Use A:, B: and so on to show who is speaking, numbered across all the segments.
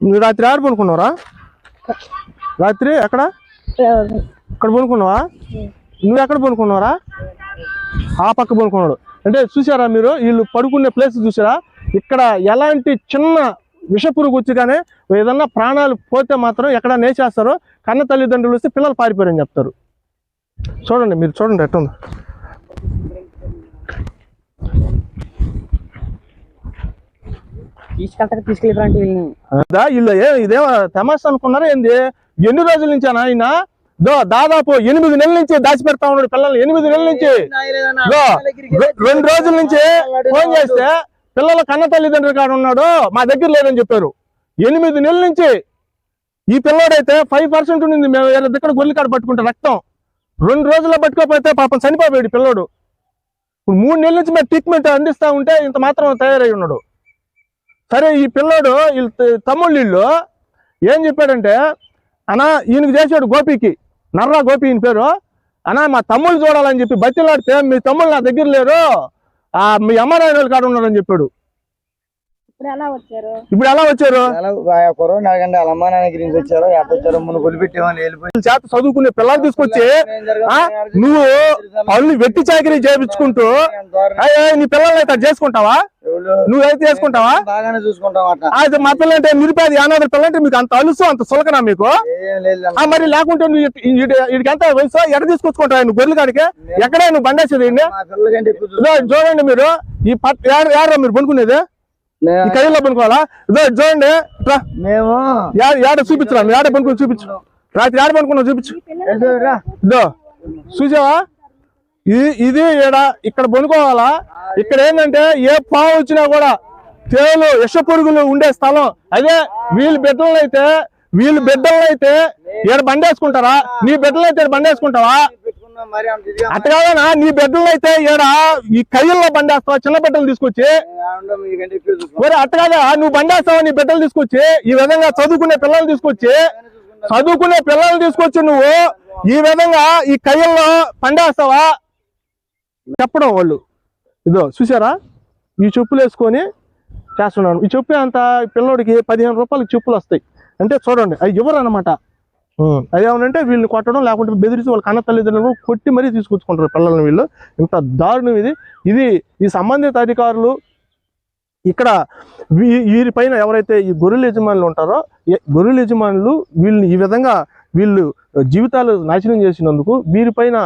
A: నువ్వు రాత్రి ఆడ పడుకున్నావురా? రాత్రి ఎక్కడ ఇక్కడ పడుకున్నావా? నువ్వు ఎక్కడ పడుకున్నావురా? ఆ పక్క పడుకున్నాడు. అంటే చూసారా మీరు, వీళ్ళు పడుకునే ప్లేస్ చూసారా? ఇక్కడ ఎలాంటి చిన్న విషపురుగు వచ్చి కానీ ఏదన్నా ప్రాణాలు పోతే మాత్రం ఎక్కడ నేసేస్తారు. కన్న తల్లిదండ్రులు వస్తే పిల్లలు పారిపోయారని చెప్తారు. చూడండి మీరు, చూడండి ఎట్టుంది. వీళ్ళు ఇదే తమాషా అనుకున్నారా ఏంది? ఎన్ని రోజుల నుంచి ఆయన దాదాపు 8 నెలల నుంచి దాచిపెడతా ఉన్నాడు పిల్లల్ని. 8 నెలల నుంచి 2 రోజుల నుంచి ఫోన్ చేస్తే పిల్లల కన్న తల్లిదండ్రులు కాడ ఉన్నాడు, మా దగ్గర లేదని చెప్పారు. 8 నెలల నుంచి. ఈ పిల్లోడైతే 5% ఉంది. మేము వేరే దగ్గర గొల్లి కాడ పట్టుకుంటే రక్తం 2 రోజుల్లో పట్టుకోకపోతే పాపం చనిపోయాడు పిల్లోడు. ఇప్పుడు 3 నెలల నుంచి మేము ట్రీట్మెంట్ అందిస్తూ ఉంటే ఇంత మాత్రం తయారై ఉన్నాడు. సరే, ఈ పిల్లోడు వీళ్ళు తమ్ముళ్ళు ఏం చెప్పాడంటే, అన్నా ఈయనకి చేసాడు గోపికి, నర్రా గోపి ఈయన పేరు. అన్నా మా తమ్ముళ్ళు చూడాలని చెప్పి బతిలాడితే, మీ తమ్ముళ్ళు నా దగ్గర లేరు, మీ అమ్మ నాయన కాడ ఉన్నారని చెప్పాడు. ఇప్పుడు ఎలా వచ్చారు? చేత చదువుకునే పిల్లలు తీసుకొచ్చి నువ్వు పళ్ళు వెట్టి చాకరీ చేయించుకుంటూ నీ పిల్లల్ని అయితే చేసుకుంటావా? నువ్వైతే చేసుకుంటావా? అయితే మా పిల్లలు అంటే నిరుపేద అనాథ పిల్లలు అంటే మీకు అంత అలుసు, అంత సులకనా మీకు? మరి లేకుంటే వీడికి ఎంత వయసు? ఎక్కడ తీసుకొచ్చుకుంటావు నువ్వు గొర్రెల కాడికి? ఎక్కడే నువ్వు బండేసేది? చూడండి మీరు, ఈ ఏడా మీరు పనుకునేది ఈ కైలో పనుకోవాలా? ఇదో చూడండి, మేము ఏడ చూపించరా? ఏడ పనుకుని చూపించు. రాత్రి ఏడ పనుకున్నావు చూపించు. ఇదో చూసావా? ఇది ఇక్కడ పనుకోవాలా? ఇక్కడ ఏంటంటే ఏ పాము వచ్చినా కూడా తేలు విష పురుగులు ఉండే స్థలం. అదే వీళ్ళ బిడ్డలను అయితే ఈడ బండేసుకుంటారా? నీ బిడ్డలు అయితే బండేసుకుంటావా? అట్ట కాదనా, నీ బిడ్డలు అయితే ఈడ ఈ కయ్యల్లో బండేస్తావా? చిన్న బిడ్డలు తీసుకొచ్చి అట్ట కాదా, నువ్వు బండేస్తావా? నీ బిడ్డలు తీసుకొచ్చి ఈ విధంగా చదువుకునే పిల్లలు తీసుకొచ్చి నువ్వు ఈ విధంగా ఈ కయ్యల్లో పండేస్తావా? చెప్పడం వాళ్ళు. ఇదో చూసారా, ఈ చెప్పులు వేసుకొని చేస్తున్నాను. ఈ చెప్పు అంత పిల్లోడికి 15 రూపాయలకి చెప్పులు వస్తాయి. అంటే చూడండి, అవి ఇవ్వరు అనమాట. అదేమనంటే వీళ్ళని కొట్టడం, లేకుంటే బెదిరించి వాళ్ళ కన్న తల్లిదండ్రులు కొట్టి మరీ తీసుకొచ్చుకుంటారు పిల్లల్ని. వీళ్ళు ఇంత దారుణం ఇది ఈ సంబంధిత అధికారులు ఇక్కడ వీరిపైన ఎవరైతే ఈ గొర్రెల యజమానులు ఉంటారో, గొర్రెల యజమానులు వీళ్ళని ఈ విధంగా వీళ్ళు జీవితాలు నాశనం చేసినందుకు వీరిపైన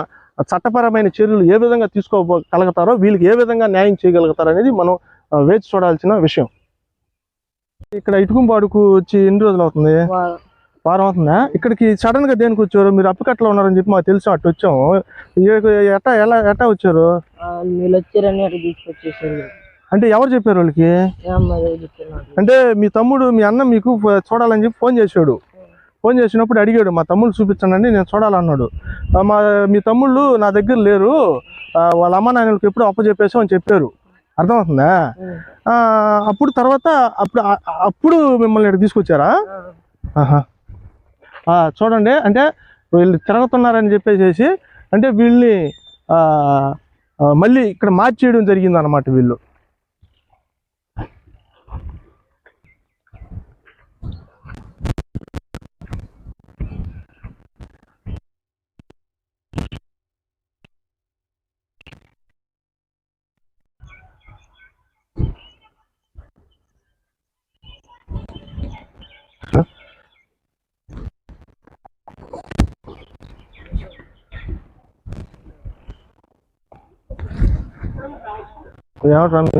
A: చట్టపరమైన చర్యలు ఏ విధంగా తీసుకోగలుగుతారో, వీళ్ళకి ఏ విధంగా న్యాయం చేయగలుగుతారో అనేది మనం వేచి చూడాల్సిన విషయం. ఇక్కడ ఇటుకుంపాడుకు వచ్చి ఎన్ని రోజులు అవుతుంది? వారం అవుతుందా? ఇక్కడికి సడన్ గా దేనికి వచ్చారు? మీరు అప్పకట్లో ఉన్నారని చెప్పి మాకు తెలిసి అటు వచ్చాము. ఎట్టా వచ్చారు? అంటే ఎవరు చెప్పారు వాళ్ళకి? అంటే మీ తమ్ముడు, మీ అన్న మీకు చూడాలని చెప్పి ఫోన్ చేశాడు. ఫోన్ చేసినప్పుడు అడిగాడు, మా తమ్ముళ్ళు చూపించండి నేను చూడాలన్నాడు. మీ తమ్ముళ్ళు నా దగ్గర లేరు, వాళ్ళ అమ్మ నాయనలకు ఎప్పుడు అప్పచెప్పేసాం అని చెప్పారు. అర్థమవుతుందా? అప్పుడు తర్వాత అప్పుడు మిమ్మల్ని ఇక్కడ తీసుకొచ్చారా? చూడండి, అంటే వీళ్ళు తిరుగుతున్నారని చెప్పేసి అంటే వీళ్ళని మళ్ళీ ఇక్కడ మార్చేయడం జరిగింది అన్నమాట. వీళ్ళు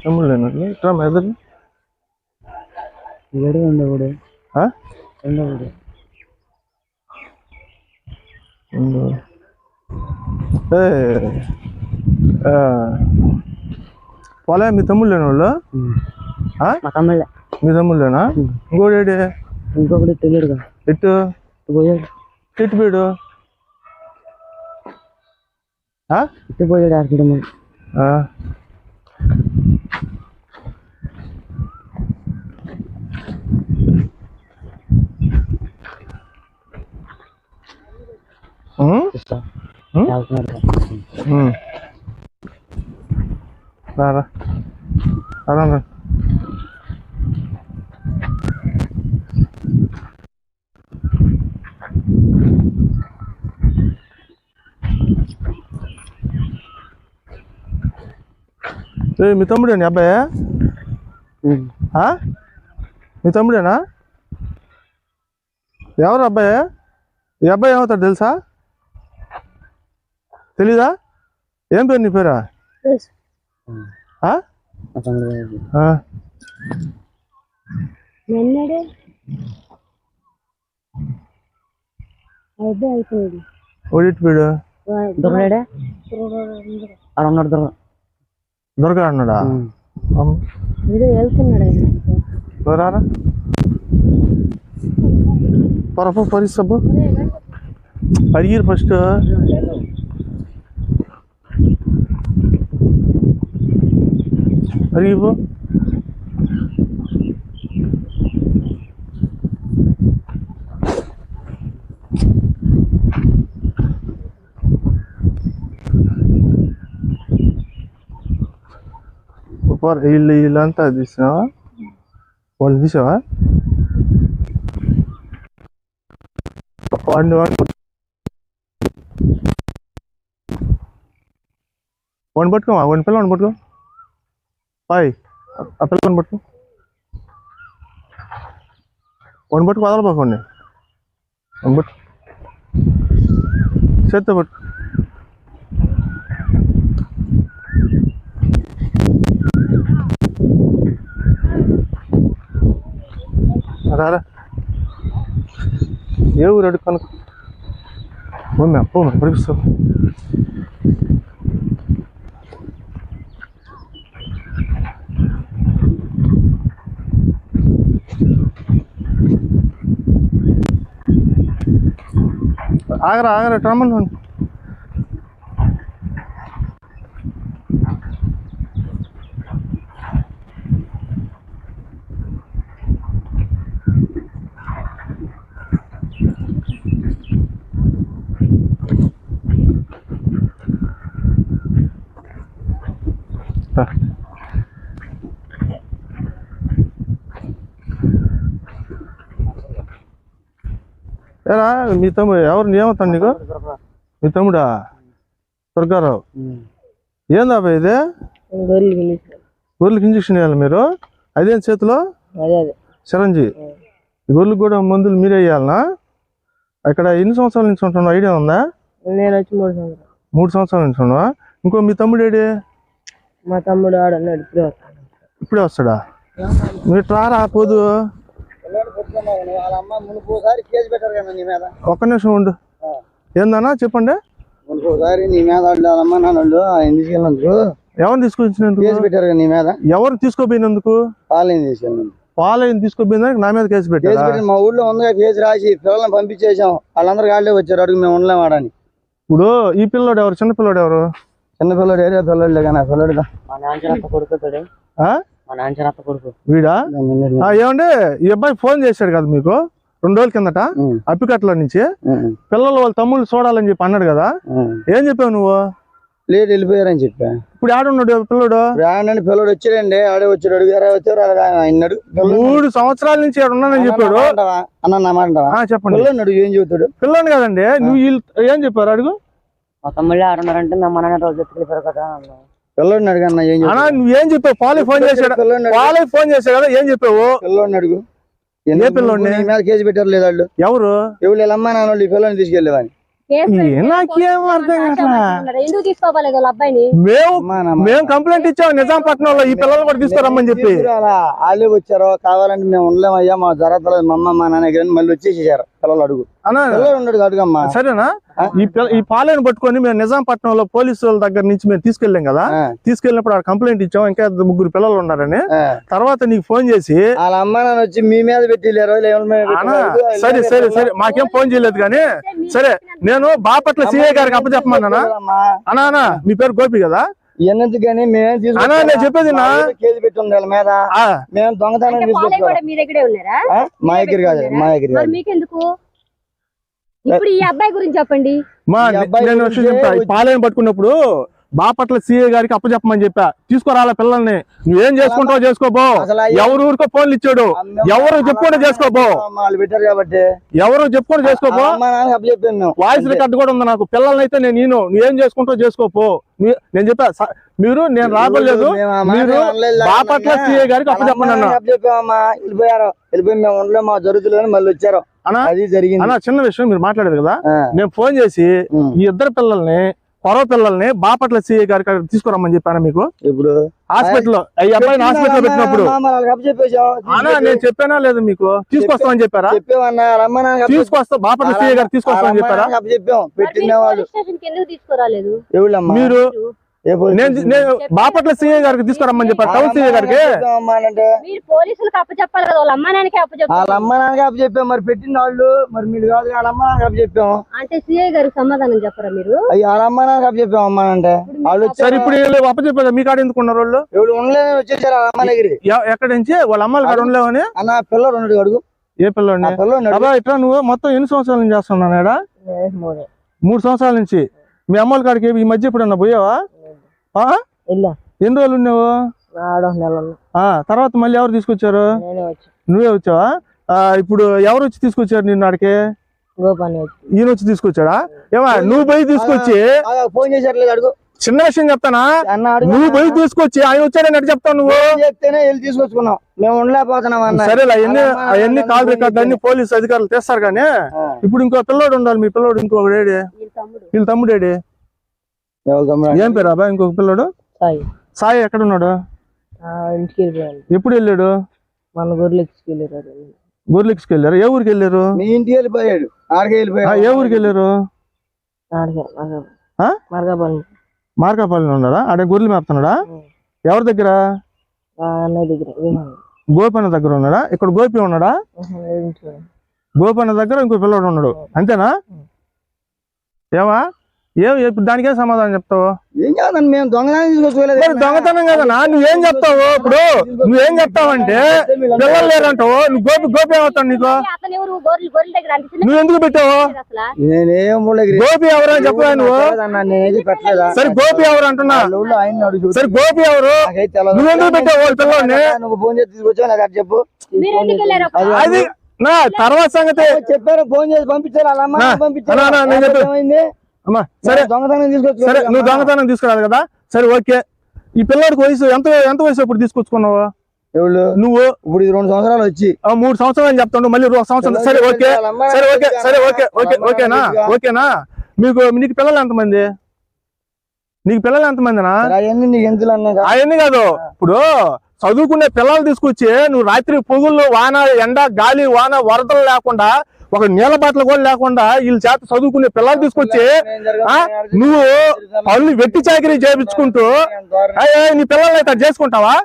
A: తమ్ముళ్ళు లేనట్లు ఇట్లా మెదడు ఉండకూడదు. పోలే మీ తమ్ముళ్ళు లేని వాళ్ళు? మీ తమ్ముళ్ళేనా? ఇంకొకటి తెలియదు. ఎట్టు పోయాడు? రారా మీ తమ్ముడేనా అబ్బాయి? మీ తమ్ముడేనా? ఎవరు అబ్బాయి? ఈ అబ్బాయి ఏమవుతాడు తెలుసా? తెలీదా? ఏం పేరు నీ పేరా? ఓడిపోయాడు. దొరక అన్నాడా? రారా పరప పరిసబ్బు అడిగిరు ఫస్ట్. అడిగిపో. వీళ్ళంతా తీసినావా? వాళ్ళు తీసావా? వాడిని పట్టుకోమా, వాడిని పిల్లవాడిని పట్టుకో. బాయ్ ఆ పిల్లవాడిని పట్టుకో. వాడిని పట్టుకు వదలపోకండి. వాడిని పట్టు, చేత్తో పట్టు. రారా ఏ ఊరు అడుగు కనుక పడిపిస్తావు. ఆగరా ఆగరా ట్రమ్మను. ఏరా మీ తమ్ముడు ఎవరు? ఏమవుతాడు నీకు? మీ తమ్ముడా? దుర్గారావు. ఏందా అబ్బాయి ఇది? గొర్రెలకి ఇంజక్షన్ వేయాలి మీరు? అదేం చేతిలో చిరంజీ? గొర్రెలకు కూడా మందులు మీరే వేయాలనా? ఇక్కడ ఎన్ని సంవత్సరాల నుంచి ఉంటున్నావు? ఐడియా ఉందా? 3 సంవత్సరాల నుంచి ఉన్నావా? ఇంకో మీ తమ్ముడు ఏడి?
B: మా తమ్ముడు
A: ఇప్పుడే వస్తాడా? మీరు రారా పోదు. ఒక్క నిమిషం ఉండు. ఏందన్నా చెప్పండి. ఎవరు తీసుకొచ్చినందుకు? ఎవరు తీసుకోపోయినందుకు? పాలైన తీసుకోపోయినందుకు నా మీద కేసు పెట్టారు.
B: మా ఊళ్ళో ఉందిగా కేసు రాసి పిల్లల్ని పంపించేసాం. వాళ్ళందరూ గాళ్ళే వచ్చారు. అడుగు మేము ఉండలేమాడని.
A: ఇప్పుడు ఈ పిల్లోడు ఎవరు? చిన్న పిల్లోడు ఎవరు?
B: చిన్న పిల్లడు ఏరియా పిల్లడు కానీ పిల్లడుగా
A: వీడా? ఏమండి ఈ అబ్బాయి ఫోన్ చేశాడు కదా మీకు 2 రోజుల కిందట అప్పికట్ల నుంచి. పిల్లలు వాళ్ళ తమ్ముళ్ళు చూడాలని చెప్పి అన్నాడు కదా, ఏం చెప్పావు నువ్వు?
B: లేదు వెళ్ళిపోయారని చెప్పా.
A: ఇప్పుడు ఆడున్నాడు పిల్లడు?
B: ఆడండి పిల్లడు వచ్చాడండి. ఆడే వచ్చాడు. అడుగురా వచ్చారు.
A: 3 సంవత్సరాల నుంచి ఉన్నానని చెప్పాడు.
B: అన్న నా మాట
A: చెప్పండి.
B: పిల్లడు ఏం చెబుతాడు?
A: పిల్లని కదండి నువ్వు ఏం చెప్పారు? అడుగు.
B: మా తమ్ముళ్ళు ఆడున్నారంటే మా నాన్న రోజు ఎత్తుకెళ్ళిపోయారు కదా. పిల్లోడిని అడుగన్నా ఏం చెప్పావు?
A: నువ్వేం చెప్పావు? పాలే ఫోన్ చేశాడు కదా, ఏం చెప్పావు?
B: పిల్లోడిని అడుగు.
A: ఏ పిల్లోడిని?
B: మీద కేసు పెట్టారు లేదా వాళ్ళు?
A: ఎవరు?
B: ఎవరు అమ్మా నాన్న వాళ్ళు ఈ పిల్లని తీసుకెళ్ళేవాని.
A: నాకేం అర్థం మేము కంప్లైంట్ ఇచ్చాము నిజాంపట్నంలో ఈ పిల్లలు కూడా తీసుకురమ్మని చెప్పి.
B: వాళ్ళే వచ్చారు. కావాలంటే మేము ఉండలేమయ్యా మా జరగలేదు మా అమ్మ మా నాన్న మళ్ళీ వచ్చేసేసారు. పిల్లలు అడుగు ఉన్నాడు అడుగమ్మా.
A: సరేనా? ఈ పాలెను పట్టుకొని మేము నిజాంపట్నంలో పోలీసు వాళ్ళ దగ్గర నుంచి మేము తీసుకెళ్ళాం కదా. తీసుకెళ్ళినప్పుడు ఆ కంప్లైంట్ ఇచ్చాం ఇంకా 3 పిల్లలు ఉన్నారని. తర్వాత నీకు ఫోన్ చేసి
B: వాళ్ళ అమ్మ నాన్న వచ్చి మీ మీద పెట్టిలేరు.
A: సరే సరే సరే మాకేం ఫోన్ చేయలేదు కానీ సరే నేను బాపట్ల సిఐ గారికి అప్పచెప్పమన్నా. అన్నా మీ పేరు గోపి కదా?
B: ఎందుకని మేము
A: చెప్పేది
B: కేసు పెట్టి ఉంది వాళ్ళ మీద. మేము దొంగతనం మా దగ్గర కాదు మా దగ్గర.
C: ఇప్పుడు ఈ అబ్బాయి గురించి చెప్పండి.
A: పాలెం పట్టుకున్నప్పుడు బాపట్ల సిఐ గారికి అప్పచెప్పమని చెప్పా. తీసుకురాలా పిల్లల్ని. నువ్వేం చేసుకుంటావో చేసుకోబో. ఎవరు ఊరికో ఫోన్లు ఇచ్చాడు, ఎవరు చెప్పుకుంటూ చేసుకోబో.
B: వాళ్ళు పెట్టారు కాబట్టి
A: ఎవరు చెప్పుకుంటూ చేసుకోబో. వాయిస్ రికార్డు కూడా ఉంది నాకు. పిల్లల్ని అయితే నేను నువ్వేం చేసుకుంటావో చేసుకోపో. నేను చెప్పా నేను రాబోలేదు, మీరు బాపట్ల సిఐ గారికి అప్పచెప్పండి అన్నా.
B: వెళ్ళిపోయి మేము ఉండలే, మా జరుగుతులేదు, మళ్ళీ వచ్చారు. అది జరిగింది
A: అన్న. చిన్న విషయం మీరు మాట్లాడేది కదా, నేను ఫోన్ చేసి ఈ ఇద్దరు పిల్లల్ని పొరవ పిల్లల్ని బాపట్ల సిఐ గారికి తీసుకురమ్మని చెప్పాను మీకు.
B: ఇప్పుడు
A: హాస్పిటల్లో ఈ అబ్బాయిని హాస్పిటల్ పెట్టినప్పుడు నేను చెప్పానా లేదు మీకు? తీసుకొస్తామని చెప్పారా? తీసుకొస్తా, బాపట్ల సిఐ గారు తీసుకొస్తామని చెప్పారా?
B: పెట్టిన వాళ్ళు
A: మీరు నేను బాపట్ల సిఐ గారికి తీసుకురమ్మని చెప్పారు. టౌన్ సిఐ గారికి
C: పోలీసులకు అప్పచెప్పాలి కదా, వాళ్ళ అమ్మ నాన్నకి
B: వాళ్ళ అమ్మ నాన్నకి అప్పచెప్పాం. మరి పెట్టిన వాళ్ళు మరి మీరు కాదు, వాళ్ళ అమ్మ నాన్నకి అప్పచెప్పాం.
C: అంటే సిఐ గారికి సమాధానం చెప్పరా మీరు?
B: వాళ్ళ అమ్మ నాన్నకి అప్పచెప్పాం. అమ్మానంటే వాళ్ళు
A: సరే, ఇప్పుడు అప్పచెప్పారు. మీ కాడ ఎందుకు ఉన్నారు వాళ్ళు?
B: ఎవరు ఉండలేని వచ్చేసారు వాళ్ళ అమ్మ దగ్గర.
A: ఎక్కడి నుంచి? వాళ్ళ అమ్మాయిల కాడ ఉండలేవని.
B: అన్న పిల్లలు ఉన్నాడు అడుగు.
A: ఏ పిల్లోడిని? అబ్బా ఇట్లా నువ్వు మొత్తం ఎన్ని సంవత్సరాల నుంచి చేస్తున్నావు? 3 సంవత్సరాల నుంచి. మీ అమ్మాయిల కాడికి ఈ మధ్య ఎప్పుడన్నా పోయావా? ఎన్ని రోజులు ఉన్నావు? తర్వాత మళ్ళీ ఎవరు తీసుకొచ్చారు? నువ్వే వచ్చావా? ఇప్పుడు ఎవరు వచ్చి తీసుకొచ్చారు నిన్ను ఆడికి? ఈయన వచ్చి తీసుకొచ్చాడా? ఏమా నువ్వు పోయి తీసుకొచ్చి
B: ఫోన్ చేశారు అడుగు.
A: చిన్న విషయం చెప్తానా, నువ్వు పోయి తీసుకొచ్చి ఆయన వచ్చాడని ఎట్లా చెప్తావు? నువ్వు
B: చెప్తేనే వెళ్ళి తీసుకొచ్చుకున్నావు, మేము ఉండలేకపోతున్నాం.
A: సరే, అవన్నీ కాల్ రికార్డు అన్ని పోలీసు అధికారులు తెస్తారు. కానీ ఇప్పుడు ఇంకో పిల్లోడు ఉండాలి. మీ పిల్లోడు ఇంకొకడేడి? వీళ్ళ తమ్ముడేడి? ఏం పేరు అబ్బాయి ఇంకొక పిల్లడు? సాయి. ఎక్కడ ఉన్నాడు? ఎప్పుడు వెళ్ళాడు? గొర్రెలకి వెళ్ళారు. ఏ ఊరికి వెళ్ళారు?
B: మీ ఇంటికి వెళ్ళిపోయాడు.
A: ఏ ఊరికి వెళ్ళారు? మార్కాపల్లి ఉన్నాడా? ఆడే గొర్రెలు మేపుతున్నాడా? ఎవరి దగ్గర? గోపన్న దగ్గర ఉన్నాడా? ఇక్కడ గోపి ఉన్నాడా? గోపన్న దగ్గర ఇంకో పిల్లడు ఉన్నాడు, అంతేనా? ఏమా ఇప్పుడు దానికే సమాధానం చెప్తావు?
B: ఏం కాదండి, మేము దొంగతనం తీసుకొచ్చుకోలేదు.
A: దొంగతనం కదనా? నువ్వేం చెప్తావు? ఇప్పుడు నువ్వేం చెప్తావంటే పిల్లలు లేరంటావు. నువ్వు గోపి ఏమవుతావు? నీకు నువ్వెందుకు పెట్టావు? గోపి ఎవరు అని చెప్పా నువ్వు? సరే, గోపి ఎవరు అంటున్నా? సరే, గోపి ఎవరు? నువ్వెందుకు పెట్టావు వాళ్ళ పిల్లల్ని?
B: నువ్వు ఫోన్ చేసి తీసుకొచ్చావు నాకు అది చెప్పు.
A: అది నా తర్వాత సంగతి
B: చెప్పారు. ఫోన్ చేసి పంపించారు. వాళ్ళ అమ్మ పంపించారు.
A: అమ్మా సరే,
B: దొంగతనం తీసుకొచ్చు.
A: సరే, నువ్వు దొంగతనం తీసుకురాదు కదా. సరే, ఓకే. ఈ పిల్లడికి వయసు ఎంత వయసు ఎప్పుడు తీసుకొచ్చుకున్నావు నువ్వు?
B: ఇప్పుడు 2 సంవత్సరాలు వచ్చి
A: 3 సంవత్సరాలు అని చెప్తాను, మళ్ళీ 1 సంవత్సరం. సరే, ఓకే. సరే, ఓకే. సరే, ఓకేనా? నీకు పిల్లలు ఎంతమంది? నీకు పిల్లలు ఎంతమందినా? అవన్నీ కాదు. ఇప్పుడు చదువుకునే పిల్లలు తీసుకొచ్చి నువ్వు రాత్రి పొగుళ్ళు వాన ఎండ గాలి వాన వరదలు లేకుండా, ఒక నీళ్ళ బాటలు కూడా లేకుండా వీళ్ళ చేత చదువుకునే పిల్లలు తీసుకొచ్చి నువ్వు పనులు వెట్టి చాకరీ చేయించుకుంటూ నీ పిల్లల్ని అయితే చేసుకుంటావా?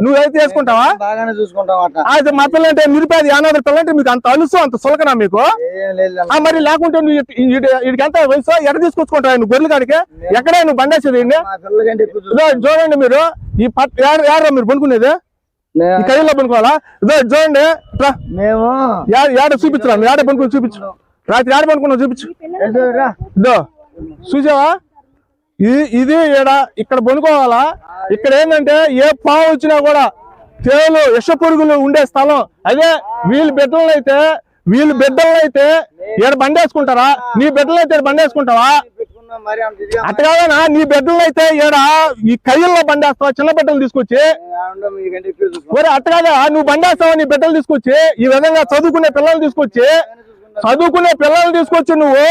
A: నువ్వైతే చేసుకుంటావా? అయితే మా పిల్లంటే నిరుపేద అనాథ పిల్లంటే మీకు అంత అలుసు, అంత సులకనా మీకు? మరి లేకుంటే వీడికి ఎంత వయసు? ఎక్కడ తీసుకొచ్చుకుంటావు నువ్వు గొర్రెల కాడికి? ఎక్కడే నువ్వు బండేసేది? చూడండి, మీరు ఈ ఏడరా మీరు పనుకునేది? ఈ కైలో పనుకోవాలా? ఇదో చూడండి,
B: మేము
A: ఏడ చూపించరా? ఏడ పనుకుని చూపించు. రాత్రి ఏడ పనుకున్నావు చూపించు. ఇదో చూసావా? ఇది ఇక్కడ పనుకోవాలా? ఇక్కడ ఏంటంటే ఏ పాము వచ్చినా కూడా తేలు విష పురుగులు ఉండే స్థలం అదే. వీళ్ళ బిడ్డలైతే ఏడ బండేసుకుంటారా? నీ బిడ్డలైతే బండేసుకుంటావా? అట్టగానా? నీ బిడ్డలు అయితే ఈ కయ్యల్లో బండేస్తావా? చిన్న బిడ్డలు తీసుకొచ్చి మరి అట్టగాదా? నువ్వు బండేస్తావా నీ బిడ్డలు తీసుకొచ్చి? ఈ విధంగా చదువుకునే పిల్లలు తీసుకొచ్చి నువ్వు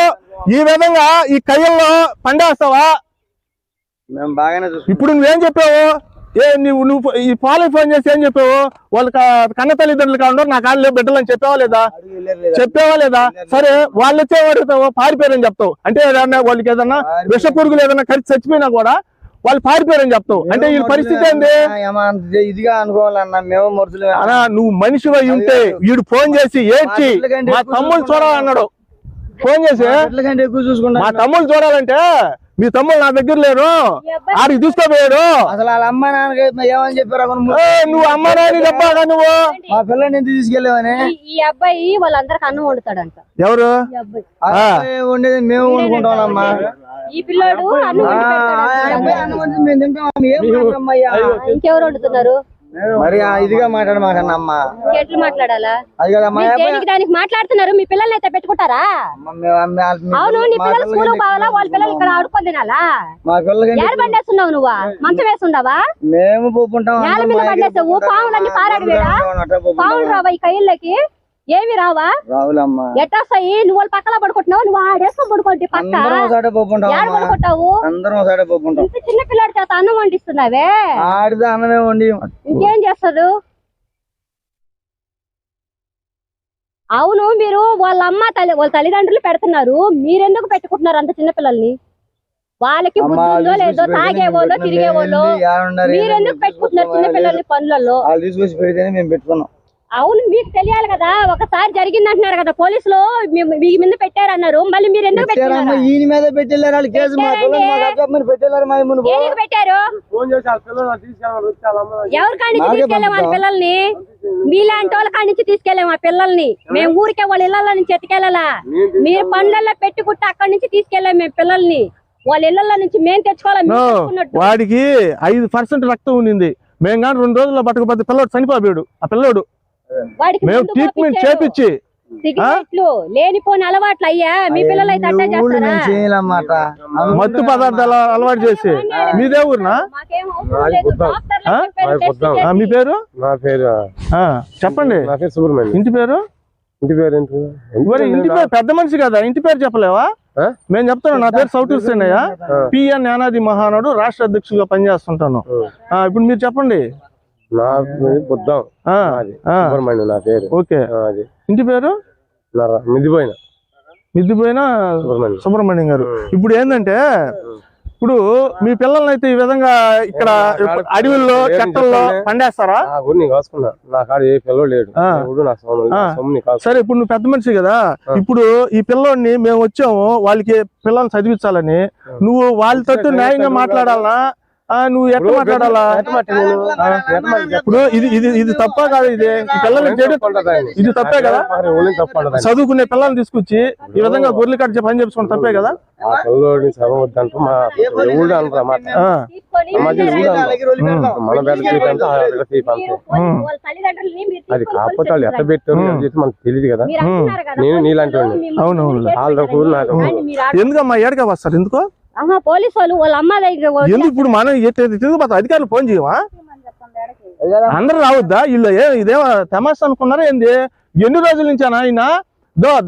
A: ఈ విధంగా ఈ కయ్యల్లో పండేస్తావా? ఇప్పుడు నువ్వేం చెప్పావు? నువ్వు ఈ పాలకి ఫోన్ చేసి ఏం చెప్పావు? వాళ్ళకి కన్న తల్లిదండ్రులు కాకుండా నా కాళ్ళు బిడ్డలని చెప్పావా లేదా? సరే, వాళ్ళు వచ్చే అడుగుతావు పారిపోయారని చెప్తావు. అంటే వాళ్ళకి ఏదన్నా విష పురుగులు ఏదన్నా కలిసి చచ్చిపోయినా కూడా వాళ్ళు పారిపోయారని చెప్తావు. అంటే వీళ్ళ పరిస్థితి ఏంది?
B: ఇదిగా అనుకోవాలన్నా మేము
A: అన్నా, నువ్వు మనిషి అయి ఉంటే వీడు ఫోన్ చేసి ఏడ్చి మా తమ్ముళ్ళు చూడాలన్నాడు. ఫోన్ చేసి
B: ఎక్కువ చూసుకుంటా
A: మా తమ్ముళ్ళు చూడాలంటే మీ తమ్ముడు నా దగ్గర లేరు, ఆడికి తీసుకోపోయాడు.
B: అసలు వాళ్ళ అమ్మ నాన్నకి ఏమని చెప్పారు?
A: నువ్వు అమ్మ నాయన చెప్పాగా నువ్వు
B: మా పిల్లని ఎందుకు తీసుకెళ్ళామని.
C: ఈ అబ్బాయి వాళ్ళందరికి అన్నం వండుతాడంట.
A: ఎవరు
B: వండేది మేము వండుకుంటామమ్మా.
C: ఈ పిల్లోడు అన్నం ఇంకెవరు వండుతున్నారు?
B: మరి ఇదిగా మాట్లాడమాకన్నా అమ్మా.
C: ఎట్లు మాట్లాడాలా?
B: అది కదమ్మా,
C: దానికి మాట్లాడుతున్నారు. మీ పిల్లల్ని అయితే పెట్టుకుంటారా? అవును, నీ పిల్లలు స్కూల్ పోవాలా? వాళ్ళ పిల్లలు ఇక్కడ ఆడుకొని తినాలా?
B: మా పిల్లలకి
C: ఏడ బండేస్తున్నావు నువ్వా? మంచం వేసుండవా?
B: మేము పోపుంటాం.
C: నేల మీద బండేస్తావు. పావులన్నీ పారాడు వేడా? పావులు రావా ఈ కైళ్ళకి? ఏమి రావా?
B: రావులమ్మా.
C: ఎట్టొస్తాయి? నువ్వు వాళ్ళ పక్కన పడుకుంటున్నావు, నువ్వు ఆడేసుకొని పడుకోండి. పక్క పడుకుంటావు. ఇంత చిన్న పిల్లాడి చేత అన్నం వండిస్తున్నావే.
B: ఆడితే అన్నమే వండి
C: ఇంకేం చేస్తారు? అవును, మీరు వాళ్ళ అమ్మ వాళ్ళ తల్లిదండ్రులు పెడుతున్నారు, మీరెందుకు పెట్టుకుంటున్నారు అంత చిన్న పిల్లల్ని? వాళ్ళకి బుద్ధుందో లేదో, తాగేవాళ్ళు తిరిగేవాళ్ళు, మీరెందుకు పెట్టుకుంటున్నారు చిన్న పిల్లల్ని పనులలో?
B: తీసుకొచ్చి పెడితేనే మేము పెట్టుకున్నాం.
C: అవును, మీకు తెలియాలి కదా. ఒకసారి జరిగింది అంటున్నారు కదా, పోలీసులు మీ మీద పెట్టారన్నారు, మళ్ళీ మీరు ఎందుకు పెట్టారు?
B: ఈయన మీద పెట్టారు వాళ్ళు కేసు.
C: పెట్టారు ఎవరి కాడి నుంచి తీసుకెళ్ళాం వాళ్ళ పిల్లల్ని? మీలాంటి వాళ్ళ కాడి నుంచి తీసుకెళ్ళాం ఆ పిల్లల్ని. మేము ఊరికే వాళ్ళ ఇళ్ల నుంచి ఎత్తుకెళ్ళాలా? మీరు పనులలో పెట్టుకుంటే అక్కడి నుంచి తీసుకెళ్ళాం మేము పిల్లల్ని. వాళ్ళ ఇళ్ల నుంచి మేము తెచ్చుకోవాలి.
A: వాడికి 5% రక్తం ఉండింది. మేము కానీ 2 రోజుల్లో పట్టకపోతే పిల్లడు చనిపోయాడు. ఆ పిల్లోడు మేము ట్రీట్మెంట్ చేపించి
C: సిగరెట్లు లేనిపోని అలవాట్లు అయ్యా. మీ పిల్లలు అయితే అట్లా చేస్తారా?
A: మత్తు పదార్థాలు అలవాటు చేసి. మీదే ఊరునా? మీ పేరు?
D: నా పేరు
A: చెప్పండి.
D: నా పేరు సుబ్రహ్మణ్యం.
A: ఇంటి పేరు?
D: ఇంటి పేరు
A: ఇంటి పేరు పెద్ద మనిషి కదా, ఇంటి పేరు చెప్పలేవా? మేము చెప్తాను. నా పేరు సౌటూర్ సేనయ్య, పిఎన్ యానాది మహానాడు రాష్ట్ర అధ్యక్షులుగా పనిచేస్తుంటాను. ఇప్పుడు మీరు చెప్పండి.
D: నా బుద్ధం సుబ్రహ్మణ్యం నా పేరు.
A: ఓకే. ఇంటి పేరు? మిద్దిపోయిన సుబ్రహ్మణ్యం గారు. ఇప్పుడు ఏంటంటే, ఇప్పుడు మీ పిల్లల్ని అయితే ఈ విధంగా ఇక్కడ అడవుల్లో చెట్టల్లో పండేస్తారా?
D: నా కాడ ఏ పిల్లలు లేడు.
A: సరే, ఇప్పుడు నువ్వు పెద్ద మనిషి కదా, ఇప్పుడు ఈ పిల్లోడిని మేము వచ్చాము వాళ్ళకి పిల్లల్ని చదివించాలని, నువ్వు వాళ్ళతో న్యాయంగా మాట్లాడాలనా? నువ్వు ఎట్లా మాట్లాడాలా? ఇప్పుడు ఇది తప్ప కాదు. ఇది తప్పే కదా. చదువుకునే పిల్లల్ని తీసుకొచ్చి ఈ విధంగా గొర్రెలు కట్టి పని చేసుకోవడం తప్పే కదా.
D: అది కాకపోతే వాళ్ళు ఎట్లా పెట్టారు మనకు తెలియదు కదా. నేను నీలాంటి
A: అవునవును. ఎందుకమ్మా ఏడగా వస్తారు? ఎందుకో
C: పోలీసు వాళ్ళు వాళ్ళ అమ్మ దగ్గర
A: ఎందుకు? ఇప్పుడు మనం తిరుగుతా అధికారులు ఫోన్ చేయవా? అందరూ రావద్దా? వీళ్ళు ఇదేమో తమాషా అనుకున్నారా ఏంది? ఎన్ని రోజుల నుంచి ఆయన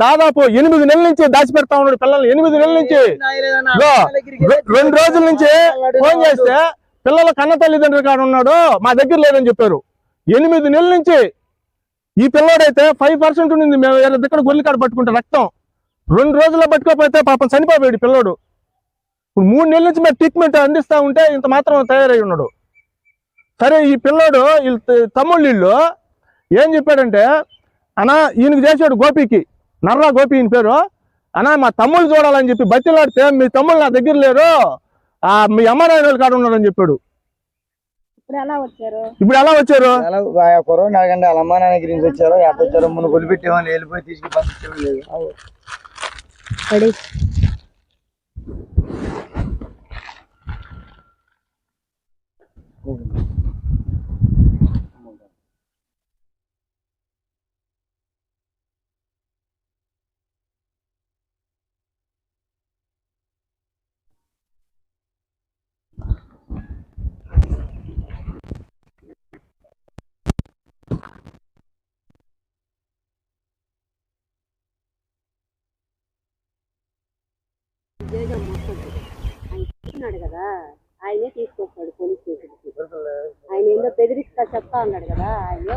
A: దాదాపు 8 నెలల నుంచి దాచిపెడతా ఉన్నాడు పిల్లల్ని. 8 నెలల నుంచి 2 రోజుల నుంచి ఫోన్ చేస్తే పిల్లల కన్న తల్లిదండ్రుల కాడ ఉన్నాడు, మా దగ్గర లేదని చెప్పారు. 8 నెలల నుంచి. ఈ పిల్లోడైతే 5% ఉంది. మేము దగ్గర గొల్లి కాడ పట్టుకుంటే రక్తం 2 రోజుల్లో పట్టుకోకపోతే పాపం చనిపోయాడు పిల్లోడు. ఇప్పుడు 3 నెలల నుంచి మరి ట్రీట్మెంట్ అందిస్తా ఉంటే ఇంత మాత్రం తయారై ఉన్నాడు. సరే, ఈ పిల్లోడు తమ్ముళ్ళు ఏం చెప్పాడంటే, అన్నా ఈయనకి చేశాడు గోపికి, నర్రా గోపి ఈయన పేరు. అన్నా మా తమ్ముళ్ళు చూడాలని చెప్పి బతిలాడితే, మీ తమ్ముళ్ళు నా దగ్గర లేరు, మీ అమ్మ నాయన కాడ ఉన్నారని చెప్పాడు. ఇప్పుడు ఎలా వచ్చారు?
B: కరోనా అడగండి. వాళ్ళ అమ్మ నాయన గురించి వచ్చారో ఎట్లా వచ్చారో ముందు కొలిపెట్టేవాళ్ళు వెళ్ళిపోయి తీసుకుని పంపించడం లేదు.
C: కదా, ఆయనే తీసుకొస్తాడు పోలీస్ స్టేషన్కి. ఆయన ఏందో బెదిరిస్తా చెప్తా ఉన్నాడు కదా ఆయన.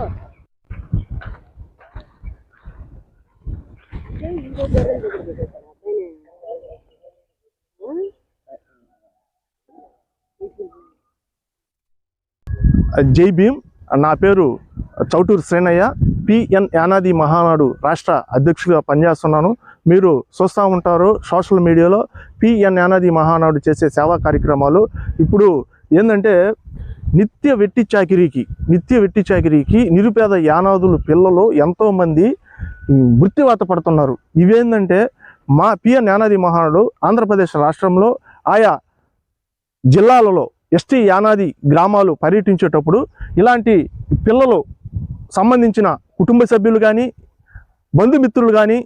A: జై భీమ్. నా పేరు చౌటూరు సేనయ్య, పిఎన్ యానాది మహానాడు రాష్ట్ర అధ్యక్షుడిగా పనిచేస్తున్నాను. మీరు చూస్తూ ఉంటారు సోషల్ మీడియాలో పిఎన్ యానాది మహానాడు చేసే సేవా కార్యక్రమాలు. ఇప్పుడు ఏంటంటే నిత్య వెట్టి చాకిరీకి నిరుపేద యానాదులు పిల్లలు ఎంతోమంది మృత్యువాత పడుతున్నారు. ఇవేంటంటే మా పిఎన్ యానాది మహానాడు ఆంధ్రప్రదేశ్ రాష్ట్రంలో ఆయా జిల్లాలలో ఎస్టీ యానాది గ్రామాలు పర్యటించేటప్పుడు ఇలాంటి పిల్లలు సంబంధించిన కుటుంబ సభ్యులు కానీ బంధుమిత్రులు కానీ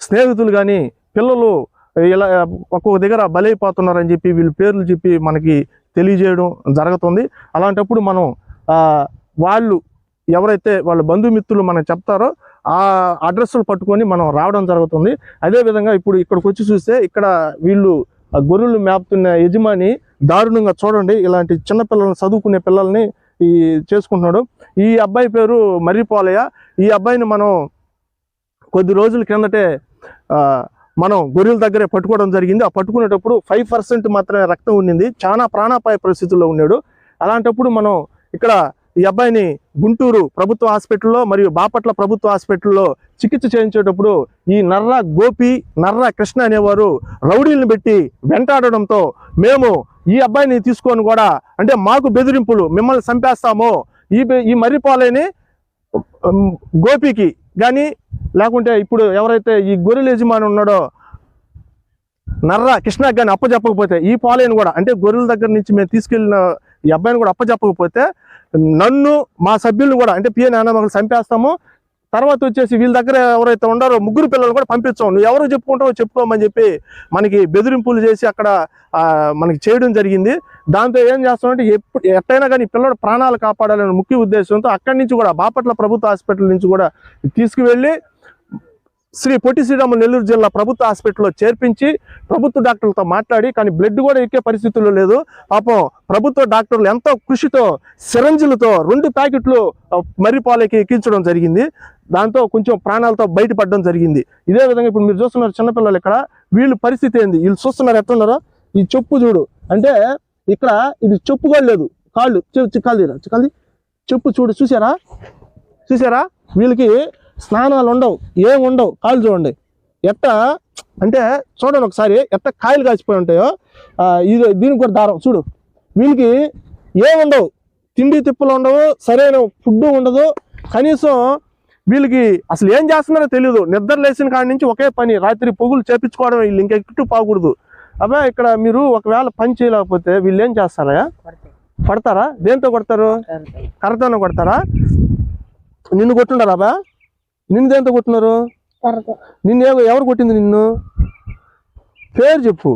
A: స్నేహితులు కానీ పిల్లలు ఇలా ఒక్కొక్క దగ్గర బలైపోతున్నారని చెప్పి వీళ్ళ పేర్లు చెప్పి మనకి తెలియజేయడం జరుగుతుంది. అలాంటప్పుడు మనం వాళ్ళు ఎవరైతే వాళ్ళ బంధుమిత్రులు మనకు చెప్తారో ఆ అడ్రస్లు పట్టుకొని మనం రావడం జరుగుతుంది. అదేవిధంగా ఇప్పుడు ఇక్కడికి వచ్చి చూస్తే ఇక్కడ వీళ్ళు గొర్రెలు మేపుతున్న యజమాని దారుణంగా చూడండి, ఇలాంటి చిన్నపిల్లలను చదువుకునే పిల్లల్ని చేసుకుంటున్నాడు. ఈ అబ్బాయి పేరు మర్రిపోలయ్య. ఈ అబ్బాయిని మనం కొద్ది రోజుల కిందటే మనం గొర్రెల దగ్గరే పట్టుకోవడం జరిగింది. ఆ పట్టుకునేటప్పుడు 5% మాత్రమే రక్తం ఉండింది, చాలా ప్రాణాపాయ పరిస్థితుల్లో ఉన్నాడు. అలాంటప్పుడు మనం ఇక్కడ ఈ అబ్బాయిని గుంటూరు ప్రభుత్వ హాస్పిటల్లో మరియు బాపట్ల ప్రభుత్వ హాస్పిటల్లో చికిత్స చేయించేటప్పుడు ఈ నర్రా గోపి, నర్రా కృష్ణ అనేవారు రౌడీలను పెట్టి వెంటాడడంతో మేము ఈ అబ్బాయిని తీసుకొని కూడా అంటే మాకు బెదిరింపులు, మిమ్మల్ని చంపేస్తాము, ఈ మర్రిపోలేని గోపికి కానీ లేకుంటే ఇప్పుడు ఎవరైతే ఈ గొర్రెల యజమాని ఉన్నాడో నర్రా కృష్ణకి కానీ అప్పచెప్పకపోతే ఈ పాలేని కూడా అంటే గొర్రెల దగ్గర నుంచి మేము తీసుకెళ్ళిన ఈ అబ్బాయిని కూడా అప్పచెప్పకపోతే నన్ను మా సభ్యులను కూడా అంటే పిఎన్ యానాది చంపేస్తాము. తర్వాత వచ్చేసి వీళ్ళ దగ్గర ఎవరైతే ఉన్నారో 3 పిల్లలు కూడా పంపించాము, నువ్వు ఎవరు చెప్పుకుంటావో చెప్పుకోమని చెప్పి మనకి బెదిరింపులు చేసి అక్కడ మనకి చేయడం జరిగింది. దాంతో ఏం చేస్తామంటే ఎట్టయినా కానీ పిల్లడు ప్రాణాలు కాపాడాలనే ముఖ్య ఉద్దేశంతో అక్కడి నుంచి కూడా బాపట్ల ప్రభుత్వ హాస్పిటల్ నుంచి కూడా తీసుకువెళ్ళి శ్రీ పొట్టి శ్రీరాములు నెల్లూరు జిల్లా ప్రభుత్వ హాస్పిటల్లో చేర్పించి ప్రభుత్వ డాక్టర్లతో మాట్లాడి కానీ బ్లడ్ కూడా ఎక్కే పరిస్థితుల్లో లేదు. పాపం ప్రభుత్వ డాక్టర్లు ఎంతో కృషితో సిరంజిలతో 2 ప్యాకెట్లు మర్రిపాలకి ఎక్కించడం జరిగింది. దాంతో కొంచెం ప్రాణాలతో బయటపడడం జరిగింది. ఇదే విధంగా ఇప్పుడు మీరు చూస్తున్నారు చిన్నపిల్లలు ఇక్కడ వీళ్ళ పరిస్థితి ఏంది, వీళ్ళు చూస్తున్నారు ఎట్లున్నారో. ఈ చెప్పు చూడు అంటే ఇక్కడ ఇది చెప్పు కూడా లేదు, కాళ్ళు చిక్కాలి చెప్పు చూడు, చూసారా వీళ్ళకి స్నానాలు ఉండవు, ఏం ఉండవు, కాళ్ళు చూడండి ఎట్టా అంటే చూడండి ఒకసారి ఎట్ట కాయలు కాచిపోయి ఉంటాయో. దీనికి కూడా దారం చూడు, వీళ్ళకి ఏముండవు, తిండి తిప్పులు ఉండవు, సరైన ఫుడ్ ఉండదు, కనీసం వీళ్ళకి అసలు ఏం చేస్తున్నారో తెలియదు. నిద్ర లేచిన కాడి నుంచి ఒకే పని, రాత్రి పొగులు చేపించుకోవడం, వీళ్ళు ఇంకెట్టు పోకూడదు. అబ్బా ఇక్కడ మీరు ఒకవేళ పని చేయలేకపోతే వీళ్ళు ఏం చేస్తారా, పడతారా? దేంతో కొడతారు? కర్రతోనే కొడతారా? నిన్ను కొట్టుండారా అబ్బా? నిన్ను దేంతో కొట్టినారు? నిన్ను ఎవరు కొట్టింది? నిన్ను పేరు చెప్పు.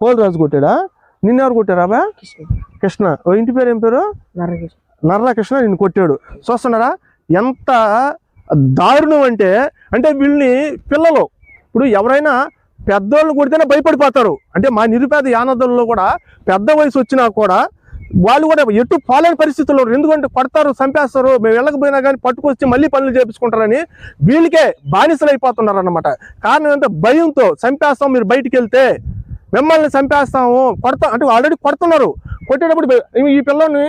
A: పోలరాజు కొట్టాడా? నిన్ను ఎవరు కొట్టారా బా? కృష్ణ. ఇంటి పేరు ఏం పేరు? నర్రా కృష్ణ నిన్ను కొట్టాడు. చూస్తున్నారా ఎంత దారుణం అంటే వీళ్ళని పిల్లలు ఇప్పుడు ఎవరైనా పెద్దోళ్ళు కొడితేనే భయపడిపోతారు. అంటే మా నిరుపేద యానాదుల్లో కూడా పెద్ద వయసు వచ్చినా కూడా వాళ్ళు కూడా ఎటు పోలేని పరిస్థితుల్లో, ఎందుకంటే కొడతారు, చంపేస్తారు, మేము వెళ్ళకపోయినా కానీ పట్టుకొచ్చి మళ్ళీ పనులు చేపించుకుంటారని వీళ్ళకే బానిసలు అయిపోతున్నారు అన్నమాట. కారణం ఏంటంటే భయంతో చంపేస్తాం, మీరు బయటికి వెళ్తే మిమ్మల్ని చంపేస్తాము, కొడతాం అంటే ఆల్రెడీ కొడుతున్నారు. కొట్టేటప్పుడు ఈ పిల్లల్ని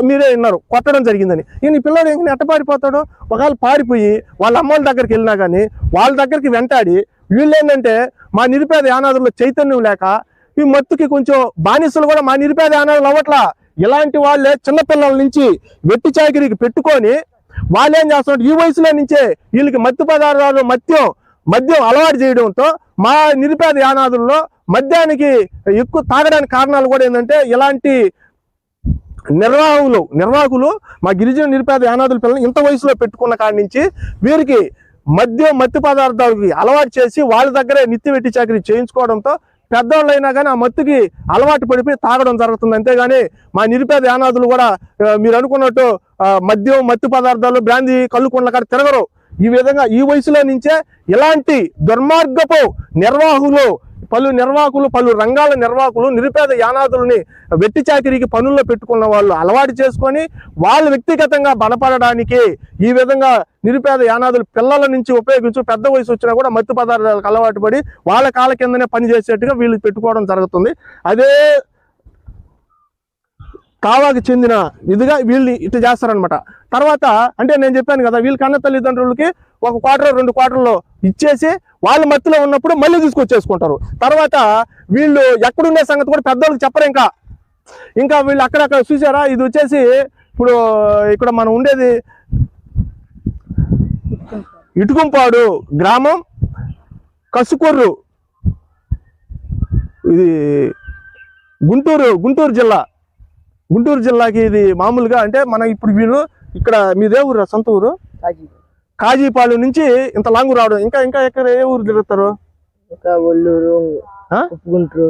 A: మీరే విన్నారు కొట్టడం జరిగిందని. ఈ పిల్లడు ఇంక ఎట్ట పారిపోతాడు? ఒకవేళ పారిపోయి వాళ్ళ అమ్మల దగ్గరికి వెళ్ళినా కానీ వాళ్ళ దగ్గరికి వెంటాడి వీళ్ళు ఏంటంటే మా నిరుపేద యానాదుల్లో చైతన్యం లేక ఈ మత్తుకి కొంచెం బానిసలు కూడా మా నిరుపేద యానాదులు అవ్వట్లా. ఇలాంటి వాళ్ళే చిన్నపిల్లల నుంచి వెట్టి చాకిరీకి పెట్టుకొని వాళ్ళు ఏం చేస్తున్నారు, ఈ వయసులో నుంచే వీళ్ళకి మత్తు పదార్థాలు మద్యం అలవాటు చేయడంతో మా నిరుపేద యానాదుల్లో మద్యానికి ఎక్కువ తాగడానికి కారణాలు కూడా ఏంటంటే ఇలాంటి నిర్వాహకులు మా గిరిజన నిరుపేద యానాదుల పిల్లలు ఇంత వయసులో పెట్టుకున్న కాడి నుంచి వీరికి మత్తు పదార్థాలకి అలవాటు చేసి వాళ్ళ దగ్గరే నిత్య వెట్టి చాకిరీ చేయించుకోవడంతో పెద్దవాళ్ళు అయినా కానీ ఆ మత్తుకి అలవాటు పడిపోయి తాగడం జరుగుతుంది. అంతేగాని మా నిరుపేద యానాదులు కూడా మీరు అనుకున్నట్టు మత్తు పదార్థాలు, బ్రాందీ, కళ్ళు కొండల కాడ తిరగరు. ఈ విధంగా ఈ వయసులో నుంచే ఇలాంటి దుర్మార్గపు పలు రంగాల నిర్వాహకులు నిరుపేద యానాదులని వెట్టి చాకిరీకి పనుల్లో పెట్టుకున్న వాళ్ళు అలవాటు చేసుకొని వాళ్ళు వ్యక్తిగతంగా బలపడడానికి ఈ విధంగా నిరుపేద యానాదులు పిల్లల నుంచి ఉపయోగించు పెద్ద వయసు వచ్చినా కూడా మత్తు పదార్థాలకు అలవాటు పడి వాళ్ళ కాళ్ళ కిందనే పని చేసేట్టుగా వీళ్ళు పెట్టుకోవడం జరుగుతుంది. కావాకి చెందిన ఇదిగా వీళ్ళని ఇట్లా చేస్తారనమాట. తర్వాత అంటే నేను చెప్పాను కదా, వీళ్ళ కన్న తల్లిదండ్రులకి 1 క్వార్టర్ 2 క్వార్టర్లు ఇచ్చేసి వాళ్ళ మత్తులో ఉన్నప్పుడు మళ్ళీ తీసుకొచ్చేసుకుంటారు. తర్వాత వీళ్ళు ఎక్కడుండే సంగతి కూడా పెద్దోళ్ళకి చెప్పరు. ఇంకా వీళ్ళు అక్కడక్కడ చూసారా, ఇది వచ్చేసి ఇప్పుడు ఇక్కడ మనం ఉండేది ఇటుకుంపాడు గ్రామం, కసుకొర్రు, ఇది గుంటూరు జిల్లా. గుంటూరు జిల్లాకి ఇది మామూలుగా అంటే మనం ఇప్పుడు వీళ్ళు ఇక్కడ మీదే ఊరు, సొంత ఊరు కాజీపాలెం నుంచి ఇంత లాంగ్ రావడం. ఇంకా ఎక్కడ ఏ ఊరు తిరుగుతారు?
B: గుంటూరు.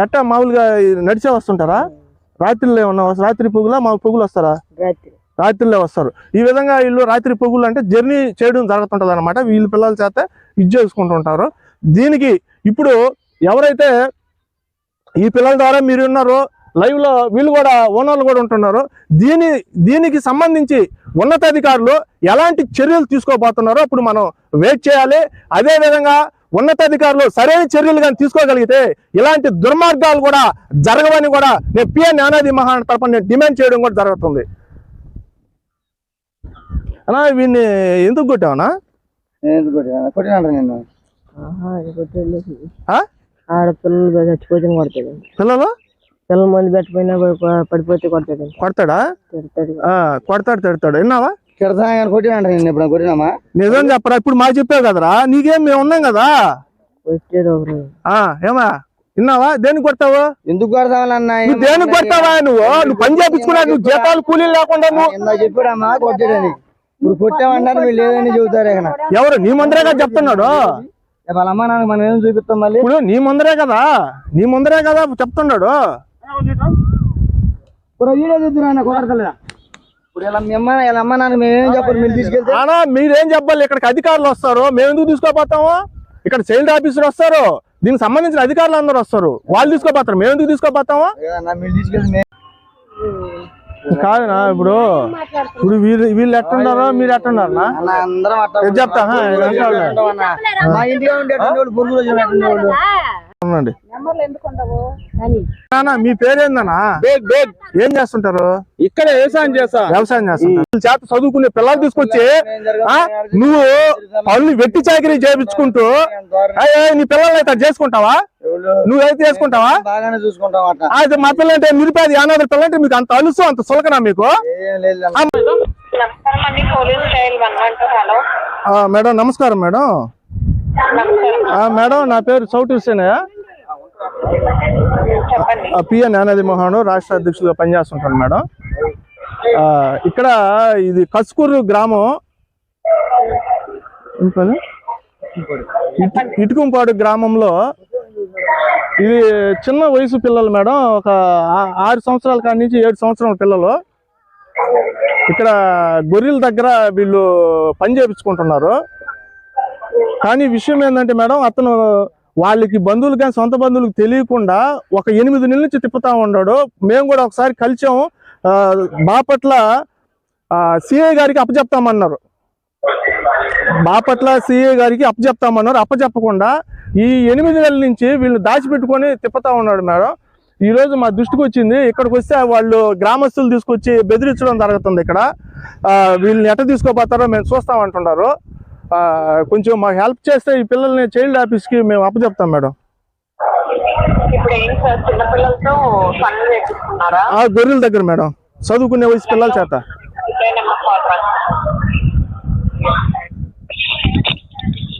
A: ఎట్టా మామూలుగా నడిచే వస్తుంటారా? రాత్రిలో ఏమన్నా రాత్రి పొగులా మా పొగులు వస్తారా? రాత్రిలో వస్తారు. ఈ విధంగా వీళ్ళు రాత్రి పొగులు అంటే జర్నీ చేయడం జరుగుతుంటది అనమాట. వీళ్ళ పిల్లల చేత ఇది చేసుకుంటుంటారు. దీనికి ఇప్పుడు ఎవరైతే ఈ పిల్లల ద్వారా మీరు ఉన్నారో లైవ్ లో వీళ్ళు కూడా ఓనర్లు కూడా ఉంటున్నారు. దీనికి సంబంధించి ఉన్నతాధికారులు ఎలాంటి చర్యలు తీసుకోబోతున్నారో అప్పుడు మనం వెయిట్ చేయాలి. అదే విధంగా ఉన్నతాధికారులు సరైన చర్యలు కానీ తీసుకోగలిగితే ఇలాంటి దుర్మార్గాలు కూడా జరగవని కూడా నేను పిఎన్ జ్ఞానాది మహాన్ తరపున నేను డిమాండ్ చేయడం కూడా జరుగుతుంది. అన్నా వీడిని ఎందుకు కొట్టావనా?
B: ఆడపిల్లలు చచ్చిపోతే కొడతాడు. పిల్లల మంది పెట్టిపోయినా పడిపోతే కొడతాడు.
A: కొడతాడా? కొడతాడు. విన్నావా?
B: కొట్టినామా?
A: నిజం చెప్పరా? ఇప్పుడు మాకు చెప్పావు కదరా, నీకేం మేము ఉన్నాం కదా. ఏమా విన్నావా? దేనికి కొడతావు?
B: ఎందుకు కొడతావా?
A: దేనికి కొడతావా? నువ్వు పని చేపించుకున్నా, నువ్వు జీతాలు కూలీలు లేకుండా
B: చెప్పాడమ్మా కొట్టాడని. ఇప్పుడు కొట్టామన్నారు మీరు లేదని చెబుతారు.
A: ఎవరు? నీ ముందరేగా చెప్తున్నాడు.
B: వాళ్ళ అమ్మ నాన్న మనం ఏం చూపిస్తాం మళ్ళీ?
A: ఇప్పుడు నీ ముందరే కదా చెప్తున్నాడు. మీరేం చెప్పాలి? ఇక్కడికి అధికారులు వస్తారు, మేము ఎందుకు తీసుకోపోతాము? ఇక్కడ చైల్డ్ ఆఫీసర్ వస్తారు, దీనికి సంబంధించిన అధికారులు అందరూ వస్తారు, వాళ్ళు తీసుకోపోతారు, మేము ఎందుకు తీసుకోపోతాము? కాదునా ఇప్పుడు వీళ్ళు ఎట్టున్నారో మీరు ఎట్టున్నారా చెప్తా. మీ పేరేందనా? ఏం చేస్తుంటారు?
D: ఇక్కడ వ్యవసాయం
A: చేస్తుంటారు. చేత చదువుకునే పిల్లలు తీసుకొచ్చి నువ్వు పనులు వెట్టి చాకరీ చేయించుకుంటూ నీ పిల్లల్ని అయితే చేసుకుంటావా? నువ్వైతే చేసుకుంటావా? అయితే మా పిల్లంటే నిరుపేద యానాదుల పిల్లంటే మీకు అంత అలుసు అంత సులకనా మీకు? మేడం నమస్కారం మేడం. మేడం నా పేరు చౌటూరు సేనయ్య, పిఎన్ జ్ఞానాది మోహన్ రాష్ట్ర అధ్యక్షులుగా పనిచేస్తుంటాను మేడం. ఇక్కడ ఇది కసుకూరు గ్రామం, ఇటుకుంపాడు గ్రామంలో ఇది చిన్న వయసు పిల్లలు మేడం. ఒక 6 సంవత్సరాల కాడి నుంచి 7 సంవత్సరాల పిల్లలు ఇక్కడ గొర్రెల దగ్గర వీళ్ళు పని చేయించుకుంటున్నారు. కానీ విషయం ఏంటంటే మేడం, అతను వాళ్ళకి బంధువులు కానీ సొంత బంధువులకు తెలియకుండా ఒక 8 నెలల నుంచి తిప్పుతా ఉన్నాడు. మేము కూడా ఒకసారి కలిసాము. బాపట్ల సిఐ గారికి అప్పచెప్తామన్నారు. అప్పచెప్పకుండా ఈ 8 నెలల నుంచి వీళ్ళు దాచిపెట్టుకొని తిప్పుతా ఉన్నాడు మేడం. ఈ రోజు మా దృష్టికి వచ్చింది. ఇక్కడికి వస్తే వాళ్ళు గ్రామస్తులు తీసుకొచ్చి బెదిరించడం జరుగుతుంది. ఇక్కడ వీళ్ళని ఎట్ట తీసుకోపోతారో మేము చూస్తామంటున్నారు. కొంచెం మాకు హెల్ప్ చేస్తే ఈ పిల్లల్ని చైల్డ్ ఆఫీస్ కి మేము అప్పచెప్తాం మేడం. గొర్రెల దగ్గర మేడం, చదువుకునే వయసు పిల్లల చేత.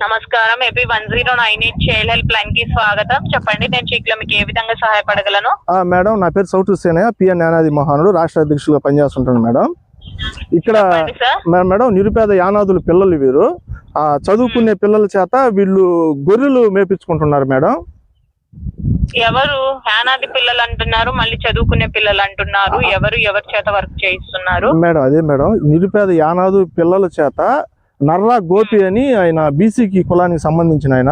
E: నమస్కారం, ఏపీ 1098 చైల్డ్ హెల్ప్ లైన్ కి స్వాగతం. చెప్పండి, నేను చీక్లో మీకు ఏ విధంగా సహాయపడగలను?
A: మేడం నా పేరు చౌటూరు సేనయ్య, పిఎన్ జ్ఞానాది మోహనుడు రాష్ట్ర అధ్యక్షులుగా పనిచేస్తుంటాను మేడం. ఇక్కడ మేడం నిరుపేద యానాదుల పిల్లలు వీరు. చదువుకునే పిల్లల చేత వీళ్ళు గొర్రెలు మేపించుకుంటున్నారు మేడం.
E: ఎవరు యానాది పిల్లలు అంటున్నారు, మళ్ళీ చదువుకునే పిల్లలు అంటున్నారు? ఎవరి చేత వర్క్ చేయిస్తున్నారు
A: మేడం? అదే మేడం, నిరుపేద యానాదు పిల్లల చేత నర్రా గోపి అని ఆయన బీసీకి కులానికి సంబంధించిన ఆయన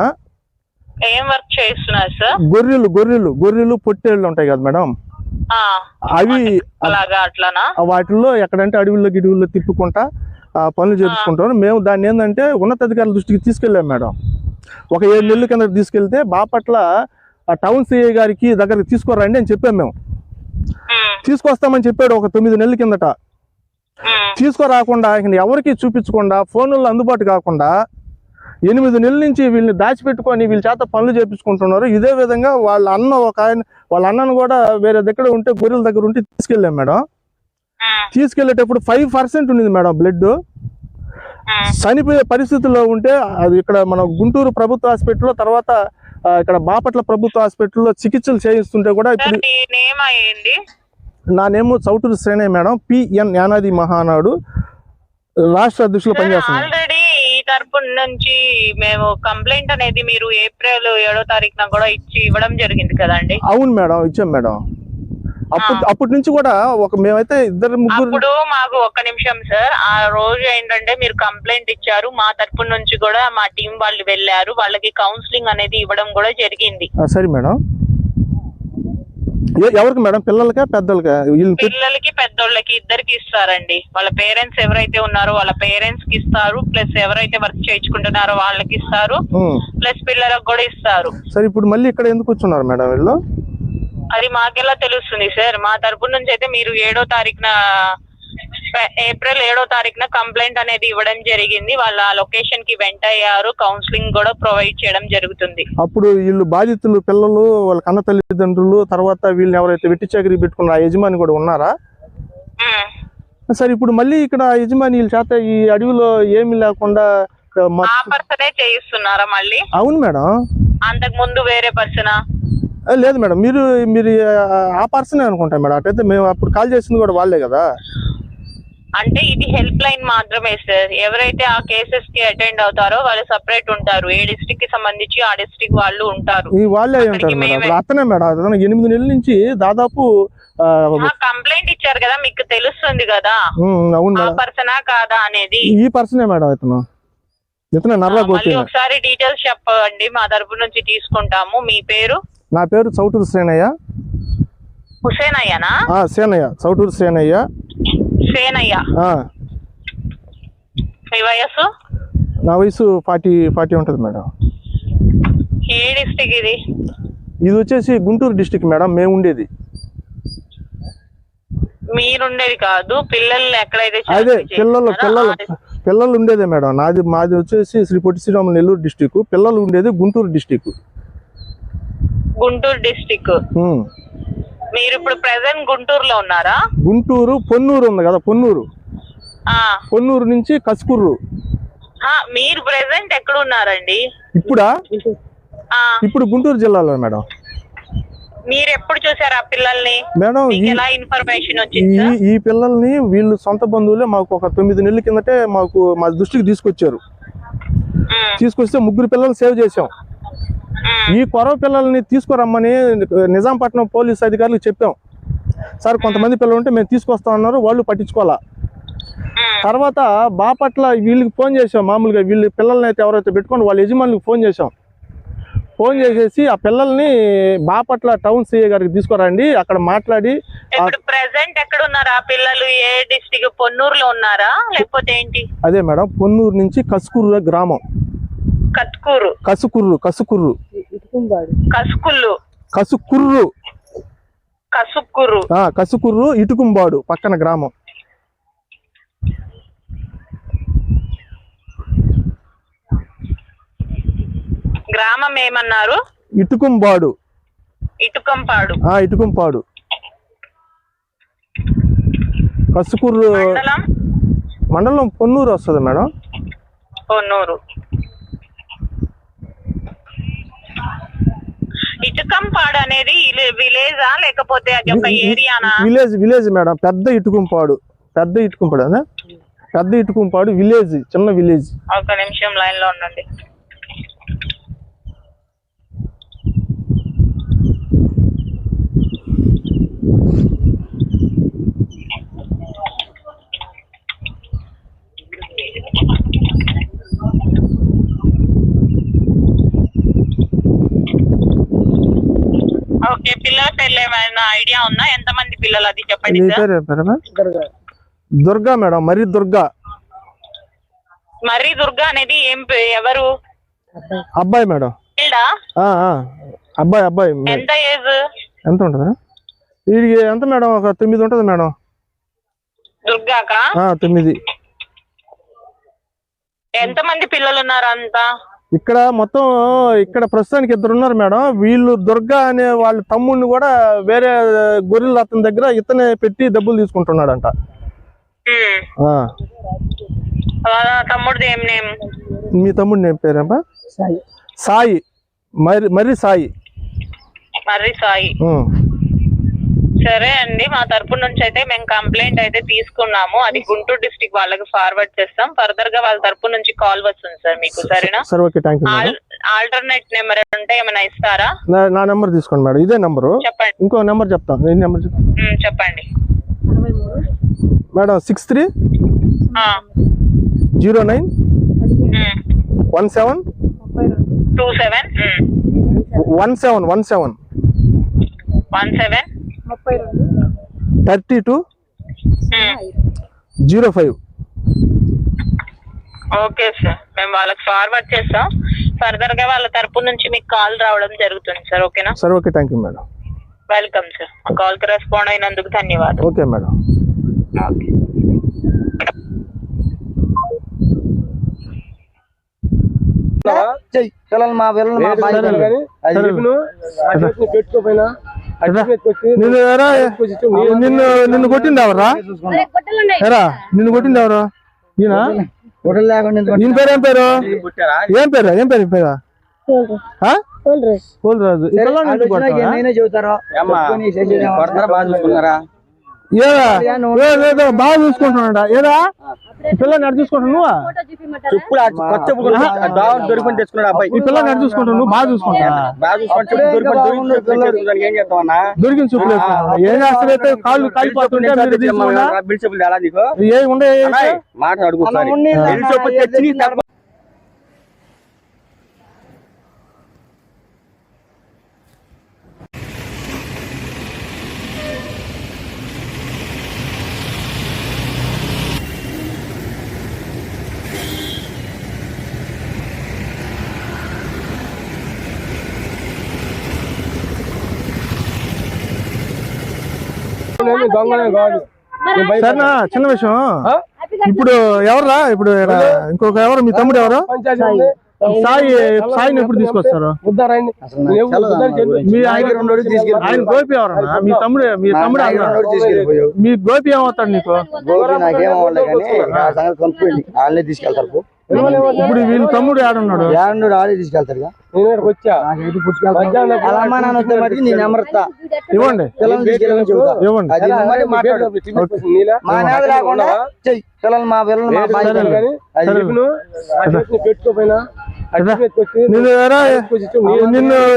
E: ఏం వర్క్ చేయిస్తున్నారు సార్?
A: గొర్రెలు పొట్టేళ్ళు ఉంటాయి కదా మేడం, అవి వాటిల్లో ఎక్కడంటే అడవుల్లో గిడువుల్లో తిప్పుకుంటా పనులు చేయించుకుంటారు. మేము దాన్ని ఏంటంటే ఉన్నతాధికారుల దృష్టికి తీసుకెళ్ళాం మేడం. ఒక 7 నెలల కింద తీసుకెళ్తే బాపట్ల టౌన్ సిఐ గారికి దగ్గరికి తీసుకోరండి అని చెప్పాం మేము. తీసుకొస్తామని చెప్పాడు ఒక 9 నెలల కిందట. తీసుకురాకుండా ఎవరికి చూపించకుండా ఫోన్లలో అందుబాటు కాకుండా 8 నెలల నుంచి వీళ్ళని దాచిపెట్టుకొని వీళ్ళ చేత పనులు చేపించుకుంటున్నారు. ఇదే విధంగా వాళ్ళ అన్నను కూడా వేరే దగ్గర ఉంటే గొర్రెల దగ్గర ఉంటే తీసుకెళ్ళాం మేడం. తీసుకెళ్లేటప్పుడు 5% ఉంది మేడం బ్లడ్. చనిపోయే పరిస్థితుల్లో ఉంటే అది ఇక్కడ మన గుంటూరు ప్రభుత్వ హాస్పిటల్లో, తర్వాత ఇక్కడ బాపట్ల ప్రభుత్వ హాస్పిటల్లో చికిత్సలు చేయిస్తుంటే కూడా ఇప్పుడు నా name Chouturu Shrenaiah madam, P N Yanadi Mahanadu రాష్ట్ర అధ్యక్షులు పనిచేస్తున్నాను.
E: ఆల్రెడీ ఈ తరపు నుంచి మేము కంప్లైంట్ అనేది మీరు ఏప్రిల్ 7వ తారీఖున కూడా ఇవ్వడం జరిగింది కదండి?
A: అవును మేడం, ఇచ్చాం మేడం. అప్పటి నుంచి కూడా మేమైతే 2-3
E: ఇప్పుడు మాకు ఒక్క నిమిషం సార్, ఆ రోజు ఏంటంటే మీరు కంప్లైంట్ ఇచ్చారు, మా తరపు నుంచి కూడా మా టీం వాళ్ళు వెళ్ళారు, వాళ్ళకి కౌన్సిలింగ్ అనేది ఇవ్వడం కూడా జరిగింది.
A: సరే మేడం. ఎవరికి మేడం? పిల్లలకా పెద్దలకా?
E: పిల్లలకి పెద్దోళ్ళకి ఇద్దరికి ఇస్తారండి. వాళ్ళ పేరెంట్స్ ఎవరైతే ఉన్నారో వాళ్ళ పేరెంట్స్ కి ఇస్తారు, ప్లస్ ఎవరైతే వర్క్ చేయించుకుంటున్నారో వాళ్ళకి ఇస్తారు, ప్లస్ పిల్లలకు కూడా ఇస్తారు.
A: సరే ఇప్పుడు మళ్ళీ ఇక్కడ ఎందుకు వచ్చున్నారు మేడం వీళ్ళు?
E: అది మాకెలా తెలుస్తుంది సార్? మా తరపు నుంచి అయితే మీరు ఏప్రిల్ 7వ తారీఖున కంప్లైంట్ అనేది ఇవ్వడం జరిగింది. వాళ్ళ లొకేషన్ కి వెంట అయ్యారు, కౌన్సిలింగ్ కూడా ప్రొవైడ్ చేయడం జరుగుతుంది.
A: అప్పుడు వీళ్ళు బాధితులు పిల్లలు, వాళ్ళ కన్న తల్లిదండ్రులు, తర్వాత వీళ్ళు ఎవరైతే వెట్టి చాకరీ పెట్టుకున్న ఆ యజమాని కూడా ఉన్నారా? సరే ఇప్పుడు మళ్ళీ ఇక్కడ యజమాని వీళ్ళ చేత ఈ అడవిలో ఏమి లేకుండా
E: ఆ పర్సనే చేయిస్తున్నారా మళ్ళీ?
A: అవును మేడం.
E: అంతకు ముందు వేరే పర్సనా?
A: లేదు మేడం, మీరు ఆ పర్సనే అనుకుంటా మేడం. అటైతే మేము అప్పుడు కాల్ చేసింది కూడా వాళ్ళే కదా.
E: అంటే ఇది హెల్ప్ లైన్ మాత్రమే సార్. ఎవరైతే ఆ కేసెస్ కి అటెండ్ అవుతారో వాళ్ళు సెపరేట్ ఉంటారు. ఏ డిస్ట్రిక్ట్ కి సంబంధించి ఆ డిస్ట్రిక్ట్ వాళ్ళు ఉంటారు.
A: ఈ వాళ్ళే ఉంటారు మేడం. అతనే మేడం 8 నెలల నుంచి దాదాపు
E: కంప్లైంట్ ఇచ్చారు కదా, మీకు తెలుస్తుంది కదా ఆ పర్సనా కాదా అనేది.
A: ఈ పర్సనే మేడం. ఇతనే
E: మళ్ళీ ఒకసారి డీటెయిల్స్ చెప్పండి, మా తరపు నుంచి తీసుకుంటాము. మీ పేరు?
A: నా పేరు చౌటూరు శ్రేణయ్య.
E: హుసేనయ్యనా?
A: సేనయ్య, చౌటూరు శ్రేణయ్య.
E: సేనయ్య. మీ వయస్సు?
A: నా వయసు 40 ఉంటుంది మేడం.
E: ఏ డిస్ట్రిక్ట్ ఇది?
A: ఇది వచ్చేసి గుంటూరు డిస్ట్రిక్ట్ మేడం. మేము ఉండేది
E: మీరుండేది కాదు, పిల్లలు ఎక్కడైతే
A: అదే పిల్లలు ఉండేదే మేడం. మాది వచ్చేసి శ్రీ పొట్టి శ్రీరాములు నెల్లూరు డిస్ట్రిక్ట్. పిల్లలు ఉండేది గుంటూరు డిస్ట్రిక్ట్.
E: గుంటూరు డిస్ట్రిక్ట్. మీరు ఇప్పుడు ప్రెసెంట్ గుంటూరులో ఉన్నారా?
A: గుంటూరు పొన్నూరు ఉంది కదా, పొన్నూరు నుంచి కసుకుర్రు.
E: మీరు ప్రెసెంట్ ఎక్కడ ఉన్నారండి
A: ఇప్పుడు గుంటూరు జిల్లాలో మేడం.
E: మీరు ఎప్పుడు చూసారు ఆ పిల్లల్ని
A: మేడం?
E: ఎలా ఇన్ఫర్మేషన్ వచ్చింది?
A: ఈ పిల్లల్ని వీళ్ళు సొంత బంధువులే మాకు ఒక 9 నెలల కిందటే మా దృష్టికి తీసుకొచ్చారు. తీసుకొస్తే 3 పిల్లల్ని సేవ్ చేసాం. ఈ కొరవ పిల్లల్ని తీసుకురమ్మని నిజాంపట్నం పోలీస్ అధికారులకు చెప్పాం. సార్ కొంతమంది పిల్లలు ఉంటే మేము తీసుకొస్తా ఉన్నారు, వాళ్ళు పట్టించుకోవాలా. తర్వాత బాపట్ల వీళ్ళకి ఫోన్ చేసాం. మామూలుగా వీళ్ళు పిల్లల్ని అయితే ఎవరైతే పెట్టుకోండి వాళ్ళ యజమానులకు ఫోన్ చేసాం. ఫోన్ చేసేసి ఆ పిల్లల్ని బాపట్ల టౌన్ సిఐ గారికి తీసుకురండి, అక్కడ మాట్లాడి.
E: ప్రెసెంట్ ఎక్కడ ఉన్నారు ఆ పిల్లలు? ఏ డిస్ట్రిక్ట్? పొన్నూరులో ఉన్నారా లేకపోతే ఏంటి?
A: అదే మేడం, పొన్నూరు నుంచి కసుకుర్రు గ్రామం. కసుకుర్రు ఇటుకుంబాడు పక్కన గ్రామం.
E: గ్రామం ఏమన్నారు?
A: ఇటుకుంపాడు. కసుకుర్రు మండలం పొన్నూరు వస్తుంది మేడం.
E: పొన్నూరు. ఇటుకంపాడు అనేది విలేజా లేకపోతే అది ఒక ఏరియానా?
A: Village madam. పెద్ద ఇటుకుంపాడు విలేజ్, చిన్న విలేజ్.
E: ఒక నిమిషం లైన్ లో ఉండండి. ఓకే, పిల్లల పేర్లు ఏమైనా ఐడియా ఉందా? ఎంతమంది పిల్లలు అది చెప్పండి.
A: దుర్గా మేడం. మర్రి దుర్గా
E: అనేది ఎవరు?
A: అబ్బాయి మేడం. అబ్బాయి.
E: ఎంత ఏజ్?
A: ఎంత ఉంటుంది? వీడికి ఎంత మేడం? ఒక 9 ఉంటది మేడం.
E: దుర్గాక
A: 9.
E: ఎంతమంది పిల్లలు ఉన్నారు అంతా?
A: ఇక్కడ మొత్తం ఇక్కడ ప్రస్తుతానికి 2 ఉన్నారు మేడం. వీళ్ళు దుర్గా అనే వాళ్ళ తమ్ముడిని కూడా వేరే గొర్రెల అతని దగ్గర ఇతనే పెట్టి డబ్బులు తీసుకుంటున్నాడంట.
E: తమ్ముడిది ఏం నేమ్?
A: మీ తమ్ముడి నేమ్ పేరేమా? సాయి. మర్రి సాయి.
E: మర్రి సాయి. సరే అండి, మా తరపు నుంచి అయితే మేము కంప్లైంట్ అయితే తీసుకున్నాము. అది గుంటూరు డిస్ట్రిక్ట్ వాళ్ళకి ఫార్వర్డ్ చేస్తాం. ఫర్దర్ గా వాళ్ళ తరపు నుంచి కాల్ వస్తుంది సార్ మీకు. సరేనా? ఆల్టర్నేట్ నెంబర్ ఉంటే ఏమైనా ఇస్తారా?
A: నా నెంబర్ తీసుకోండి మేడం. ఇదే నెంబరు. చెప్పండి. ఇంకో నెంబర్ చెప్తాను.
E: చెప్పండి
A: మేడం. 63 09 17 32 05.
E: ఓకే సార్, మేము వాళ్ళకి ఫార్వర్డ్ చేస్తాం. ఫర్దర్ గా వాళ్ళ తరపు నుంచి మీకు కాల్ రావడం జరుగుతుంది సార్. ఓకేనా?
A: సరే, okay. Thank you madam.
E: Welcome sir. మా కాల్ కి రెస్పాండ్ అయినందుకు ధన్యవాదాలు.
A: Okay madam.
E: ఓకే.
B: పిల్లలు మా పిల్లలు
D: పెట్టుకోపోయినా
A: నిన్ను కొట్టింది ఎవరా? నిన్ను కొట్టింది ఎవరు? ఈయన పేరు ఏం పేరు? ఏం పేరు? ఏం పేరు? పేరా పోలరాజు. బాగా చూసుకుంటున్నాడా? ఏదా పిల్లల్ని అడు చూసుకుంటావు నువ్వు?
B: దొరికి తెచ్చుకున్నాడు అబ్బాయి.
A: ఈ పిల్లల్ని అడు చూసుకుంటావు నువ్వు? బాగా చూసుకుంటా. దొరికిన చూపులు ఏం చేస్తారైతే కాళ్ళు కాలిపోతుంటే ఏ ఉండే
B: మాట అడుగు.
A: సరేనా? చిన్న విషయం. ఇప్పుడు ఎవర్రా? ఇప్పుడు ఇంకొక ఎవరు? మీ తమ్ముడు ఎవరు? సాయిని ఎప్పుడు తీసుకొస్తారు? ఆయన గోపి ఎవరన్నా? మీ తమ్ముడు మీ గోపి ఏమవుతాడు నీకు?
B: తీసుకెళ్తారు.
A: ఇప్పుడు వీళ్ళ తమ్ముడు ఏడున్నాడు?
B: ఆడే తీసుకెళ్తారు.
A: ఇవ్వండి.
B: పిల్లలు మా
D: పెట్టుకోపోయినా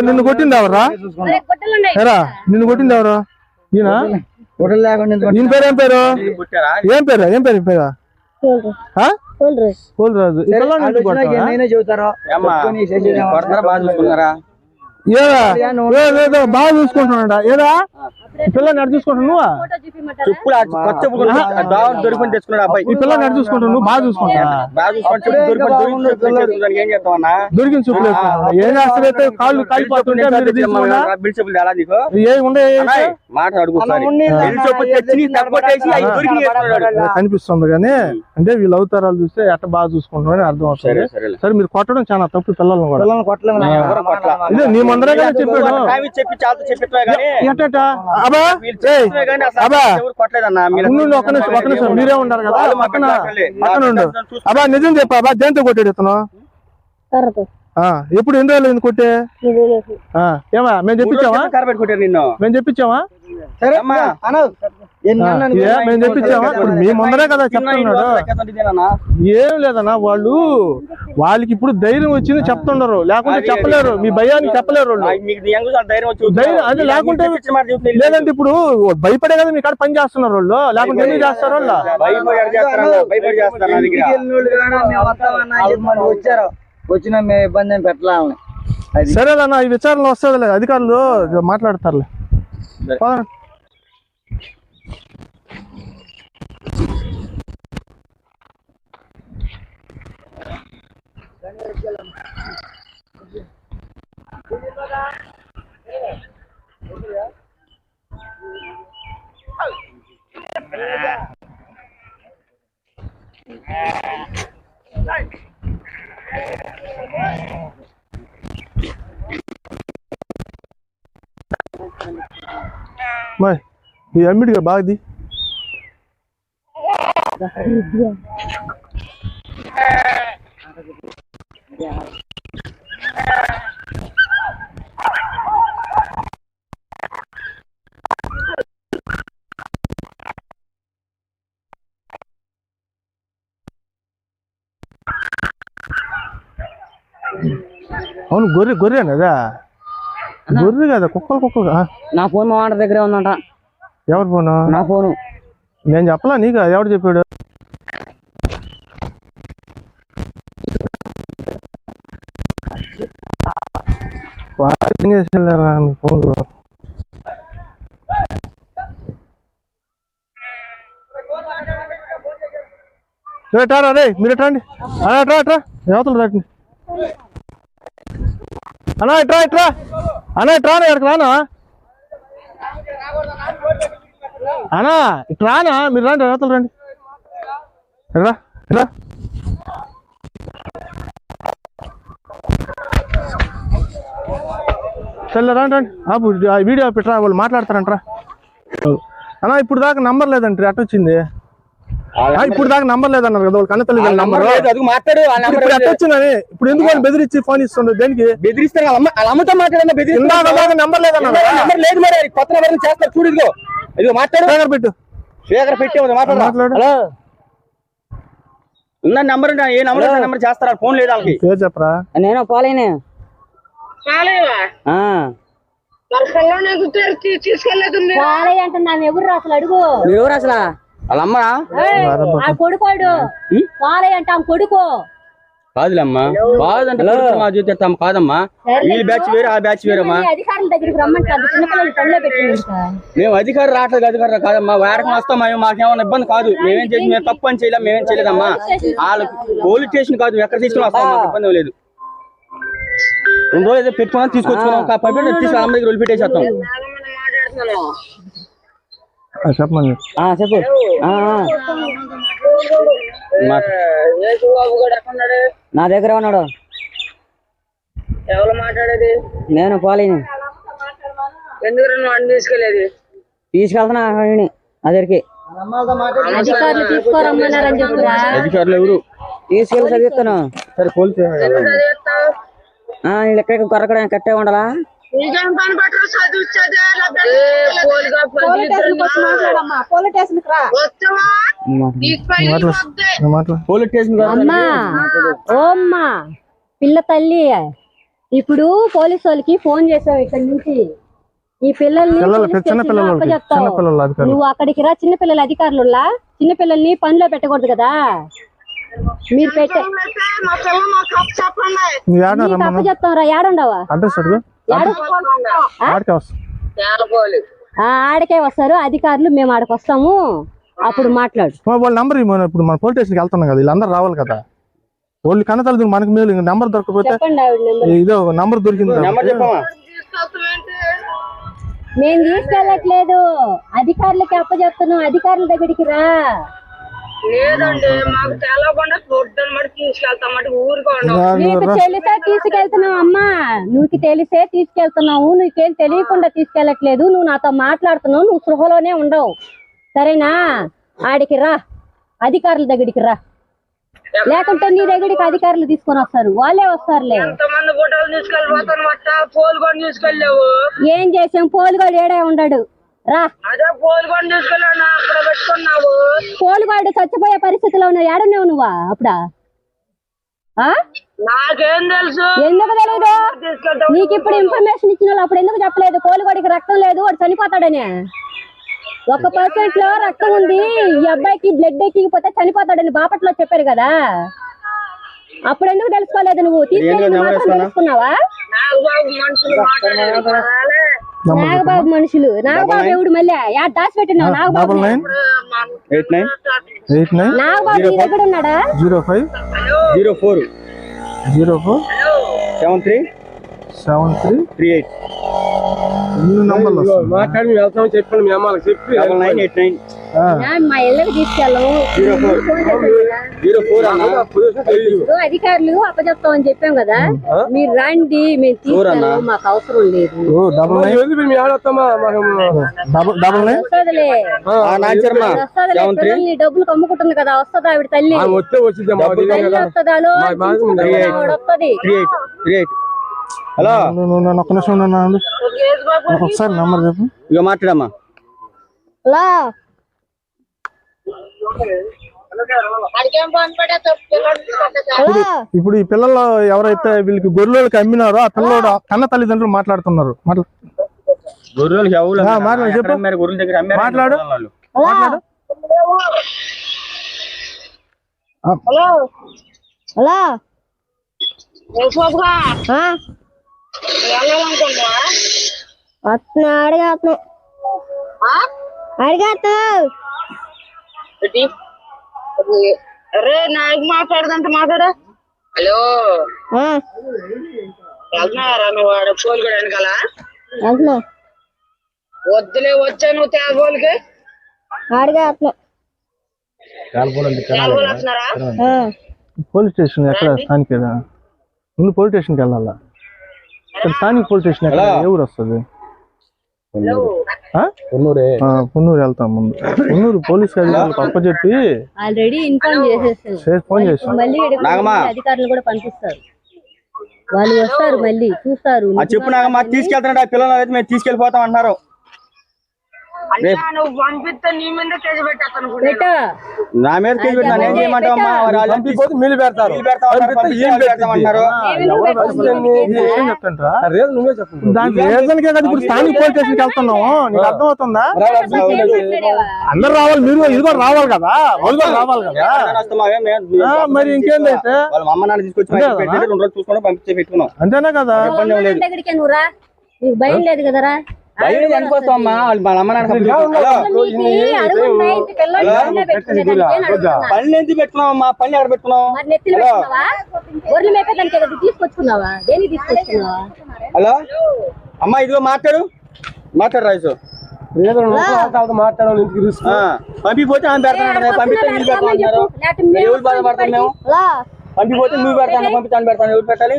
A: నిన్ను కొట్టింది ఎవరా? నిన్ను కొట్టింది ఎవరు? ఈయన ఈయన పేరు ఏం పేరు? ఏం పేరు? ఏం పేరు? పేరా పోలరాజు. బాగా చూసుకుంటున్నాడా? ఏదా పిల్లల్ని అడు చూసుకుంటావు నువ్వు?
B: దొరికి తెచ్చుకున్నాడు అబ్బాయి.
A: ఈ పిల్లల్ని అడు చూసుకుంటావు నువ్వు? బాగా చూసుకుంటా. దొరికిన చూపులు ఏం చేస్తారైతే కాళ్ళు కాలిపోతుంటే ఏ ఉండే
B: మాట అడుగు.
A: కనిపిస్తుంది కానీ అంటే వీళ్ళు అవతారాలు చూస్తే ఎట్ట బాగా చూసుకుంటామని అర్థం అవుతుంది. సరే, మీరు కొట్టడం చాలా తప్పు. పిల్లలను కూడా ఇదే నీ ముందరే చెప్పాడు. ఒక నిమిషం మీరే ఉన్నారు కదా పక్కన ఉండు. అబ్బా నిజం చెప్పా. అబ్బా దేంతో కొట్టాడు ఇతను? ఎప్పుడు ఎన్ని రోజులు కొట్టే? ఏమా మేము చెప్పించామా? మేము చెప్పించామా? మేము చెప్పించామా? ఇప్పుడు మీ ముందరే కదా చెప్తున్నాడు. ఏం లేదన్నా, వాళ్ళకి ఇప్పుడు ధైర్యం వచ్చింది చెప్తుండరు, లేకుంటే చెప్పలేరు. మీ భయానికి చెప్పలేరు వాళ్ళు. ధైర్యం అది లేకుంటే లేదంటే ఇప్పుడు భయపడే కదా మీ కాడ పని చేస్తున్నారు వాళ్ళు, లేకుంటే ఎందుకు చేస్తారు వాళ్ళు?
B: వచ్చినా మేము ఇబ్బంది ఏం పెట్టాలని.
A: సరేదన్నా, ఈ విచారణ వస్తుంది, అధికారులు మాట్లాడతారులే. మరి ఈ అమ్మిడిగా బాగుంది. అవును గొర్రె కదా, గొర్రె కదా, కుక్కలు.
B: నా ఫోన్ మా వాడి దగ్గరే ఉందంట.
A: ఎవరు ఫోను?
B: నా ఫోను.
A: నేను చెప్పలా నీకు, ఎవరు చెప్పాడు? ఫోన్ టారా రే, మీరు ఎట్రండి అట్రా యువతలు రండి అన్నా, ఇట్రా అన్నా, ఇక్కడికి రానా అన్నా, ఇట్లా రానా, మీరు రండి యువతలు రండి, ఇట్రా సరే రండి వీడియో పెట్టరా, వాళ్ళు మాట్లాడతారంటరా. అన్నా ఇప్పుడు దాకా నంబర్ లేదంటారు, ఎట్ట వచ్చింది? ఇప్పుడు దాకా నంబర్ లేదన్నారు కదా వాళ్ళు, కన్నతల్లి నంబర్
B: మాట్లాడు.
A: వచ్చిందని ఇప్పుడు ఎందుకు వాళ్ళు బెదిరించి ఫోన్ ఇస్తుండ్రు? దేనికి
B: బెదిరిస్తారు? అమ్మతో మాట్లాడన్నా
A: నంబర్ లేదన్నారు.
B: నంబర్ లేదు మరి, కొత్త నెంబర్ చేస్తారు చూడు. ఇదిగో మాట్లాడు,
A: పెట్టు,
B: స్పీకర్ పెట్టి మాట్లాడు. హలో, ఉన్న నెంబర్ ఏ నెంబర్ చేస్తారా? ఫోన్ లేదా వాళ్ళకి?
A: పేరు చెప్పరా?
B: నేను పోలేనే.
C: ఎవరు అసలు అడుగు,
B: ఎవరు అసలు వాళ్ళ అమ్మ?
C: కొడుకోడు అంటే ఆమె కొడుకు
B: కాదులేమ్మా, కాదంటే మా జ్యోతి కాదమ్మా. ఈ బ్యాచ్ వేరే, ఆ బ్యాచ్ వేరమ్మా.
C: అధికారుల దగ్గరికి రమ్మంటారు, చిన్నపిల్లలు పనిలో పెట్టి.
B: మేము అధికారులు రావట్లేదు, అధికారులు కాదమ్మా. వేరకం వస్తాం, మాకేమన్నా ఇబ్బంది కాదు. మేమేం చేసి మేము తప్పు అని చేయలేం, మేమేం చేయలేదమ్మా. వాళ్ళు పోలీస్ స్టేషన్ కాదు, ఎక్కడ తీసుకుని వస్తాం, మాకు ఇబ్బంది లేదు. 2 రోజులు పెట్టుకున్నాం, తీసుకొచ్చుకున్నాం, తీసుకుని అమ్మ దగ్గర వదిలిపెట్టేసేస్తాం.
A: చెప్పండి.
B: చెప్పు. నా దగ్గర ఉన్నాడు.
E: ఎవరు మాట్లాడేది?
B: నేను పోలేని.
E: ఎందుకు నువ్వు తీసుకెళ్ళేది?
B: తీసుకెళ్తున్నా అదరికి.
C: అధికారులు తీసుకోరమ్మన్నారని చెప్పురా.
B: అధికారులు ఎవరు? తీసుకెళ్ళి చదివిస్తాను. సరే పోలీసు ఎక్కడ కొరకడ కట్టే ఉండాలా?
C: ఓమ్మా పిల్ల తల్లి, ఇప్పుడు పోలీసు వాళ్ళకి ఫోన్ చేసావు ఇక్కడ నుంచి. ఈ పిల్లల్ని నువ్వు అక్కడికి రా. చిన్నపిల్లల అధికారులు చిన్నపిల్లల్ని పనిలో పెట్టకూడదు కదా. మీరు పెట్టే తప్పు చెప్తాం రా. ఏడుండవా? ఆడకే వస్తారు అధికారులు, మేము ఆడకి వస్తాము, అప్పుడు మాట్లాడు.
A: వాళ్ళ నంబర్ ఇప్పుడు మన పోలీస్ స్టేషన్కి వెళ్తున్నాం కదా, వీళ్ళందరూ రావాలి కదా. వాళ్ళు కన్నతల్లి మనకు మేలు, నెంబర్ దొరకపోతే ఇదో నంబర్ దొరికింది.
C: మేము తీసుకెళ్ళట్లేదు, అధికారులకి అప్పచెప్తున్నాం. అధికారుల దగ్గరికి రా.
E: లేదండి, మాకు తెలవకుండా పొద్దున్న తీసుకెళ్తామంటే
C: నీకు తెలిసే తీసుకెళ్తున్నావు అమ్మా, నువ్వు తెలిసే తీసుకెళ్తున్నావు. నీకేం తెలియకుండా తీసుకెళ్ళట్లేదు. నువ్వు నాతో మాట్లాడుతున్నావు, నువ్వు సృహలోనే ఉండవు, సరేనా? ఆడికి రా, అధికారుల దగ్గరికి రా, లేకుంటే నీ దగ్గరికి అధికారులు తీసుకొని వస్తారు, వాళ్ళే వస్తారులే. ఏం చేసాం? పోలుగాడు ఏడే ఉండడు, రా. పోలుగాడు చచ్చిపోయే పరిస్థితిలో ఉన్నావు, ఏడున్నావు నువ్వా అప్పుడా?
E: నాకేం తెలుసు?
C: ఎందుకు తెలీదు? నీకు ఇప్పుడు ఇన్ఫర్మేషన్ ఇచ్చిన వాళ్ళు అప్పుడు ఎందుకు చెప్పలేదు? పోలుగాడికి రక్తం లేదు, వాడు చనిపోతాడని. 1% లో రక్తం ఉంది, ఈ అబ్బాయికి బ్లడ్ ఎక్కిపోతే చనిపోతాడని బాపట్లో చెప్పారు కదా. అప్పుడు ఎందుకు తెలుసుకోలేదు? నువ్వు తీసుకెళ్ళి మాత్రం తెలుసుకున్నావా? నాగబాబు మనుషులు, నాగబాబు ఎవడు? మళ్ళీ దాచి పెట్టినావు నాగబాబు. నాగబాబు నీ దగ్గర ఉన్నాడా?
A: 0504047338 మాట్లాడి వెళ్తామని చెప్పండి. మీ అమ్మాయికి చెప్పి 9989
C: మా ఇళ్ళకి తీసుకెళ్ళము
B: 04 అన్న.
C: అధికారులు అప్పచెప్తామని చెప్పాం కదా, మీరు రండి, మేము తీసుకెళ్ళము, మాకు అవసరం లేదు. వస్తుందిలే, పిల్లల్ని డబ్బులు కమ్ముకుంటుంది కదా, వస్తుంది ఆవిడ తల్లి. వస్తుందాలో వస్తుంది.
B: హలో
A: ఒక్క నిమిషం ఒకసారి నంబర్ చెప్పు.
B: ఇక మాట్లాడమ్మా.
A: ఇప్పుడు ఈ పిల్లలు ఎవరైతే వీళ్ళకి గొర్రెలకి అమ్మినారో ఆ పిల్లలు కన్న తల్లిదండ్రులు మాట్లాడుతున్నారు.
B: గొర్రెలు గొర్రెల దగ్గర
A: మాట్లాడు.
E: అరే నాకు మాట్లాడదంటే మాట్లాడా. హలో వెళ్తున్నారా నువ్వు వాడు పోలు కూడా వెనకాల? వద్దులే, వచ్చా నువ్వు తేగోలుకి వస్తున్నారా?
A: పోలీస్ స్టేషన్ ఎక్కడ స్థానిక ముందు పోలీస్ స్టేషన్కి వెళ్ళాలా? ఇక్కడ స్థానిక పోలీస్ స్టేషన్ ఎక్కడ, ఏ ఊరు వస్తుంది? పొన్నూరు వెళ్తాం. ముందు పొన్నూరు పోలీస్ అధికారులకు అప్పచెప్పి
C: ఆల్రెడీ ఇన్ఫార్మ్ చేసేసాం.
A: ఫోన్ చేసాం.
C: మళ్ళీ అధికారులు కూడా పంపిస్తారు, వాళ్ళు వస్తారు, మళ్ళీ చూస్తారు.
B: చెప్పు నాగమ్మా, తీసుకెళ్తానంటే ఆ పిల్లలు అయితే మేము తీసుకెళ్లిపోతాం అంటున్నారు.
E: నువ్వు పంపిస్తే నీ మీద కేసు పెట్టేస్తాను.
B: నా మీద కేసు పెట్టినా ఏం చేయమంటావమ్మా?
A: మిల్లు పెడతారు. దానికి రీజన్కే కదా ఇప్పుడు స్థానిక పోలీస్ స్టేషన్కి వెళ్తున్నాము. నీకు అర్థమవుతుందా? అందరు రావాలి, మీరు ఇది కూడా రావాలి కదా, వాళ్ళు కూడా రావాలి కదా. మరి ఇంకేందైతే
B: అమ్మ నాన్న తీసుకొచ్చి 2 రోజులు చూసుకొని పంపించి పెట్టుకున్నాం,
A: అంతేనా కదా?
C: దగ్గరికి నువ్వు రా, నీకు భయం లేదు కదరా.
B: చనిపోతామమ్మా వాళ్ళ అమ్మ నాన్న. పళ్ళు ఎందుకు పెట్టుకున్నావమ్మా? పళ్ళు ఎక్కడ పెట్టుకున్నావు?
C: గొర్రెలు మేపేదానికి కదా తీసుకొచ్చుకున్నావా? దేనికి తీసుకొచ్చుకున్నావా?
B: హలో అమ్మా, ఇదిగో మాట్లాడు రాజు. పంపిపోతే ఆమె పెడతాను, పంపిస్తే నీళ్ళు పెడతామంటున్నారు. ఎవరు బాధపడతాం మేము? పంపిపోతే నువ్వు పెడతాను, పంపిస్తాను పెడతాను. ఎవరు పెట్టాలి?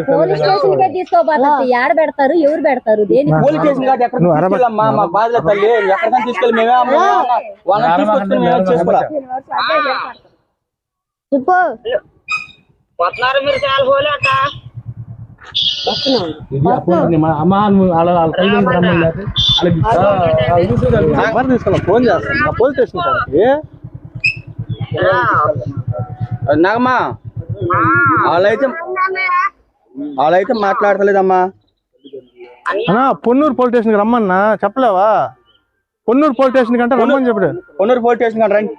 C: పోలీస్ స్టేషన్ కే తీసుకోబోతుంది. ఏడ పెడతారు, ఎవరు పెడతారు?
B: పోలీస్ స్టేషన్ కాదు, ఎక్కడ తీసుకెళ్ళమ్మా? మా బాధల తల్లి ఎక్కడికైనా తీసుకెళ్ళి మేమే వాళ్ళని తీసుకొచ్చుకుని మేము చేసుకోవాలి.
E: వస్తున్నారు మీరు చాలా పోలేక
A: ఫోన్ చేస్తాను పోలీస్ స్టేషన్ కాడికి.
B: నాగమ్మా వాళ్ళైతే మాట్లాడతలేదమ్మా.
A: పొన్నూరు పోలీస్ స్టేషన్ రమ్మన్నా చెప్పలేవా? పొన్నూరు పోలీస్ స్టేషన్ కంటే రమ్మని చెప్పడు.
B: పొన్నూరు పోలీస్ స్టేషన్ కంటే రండి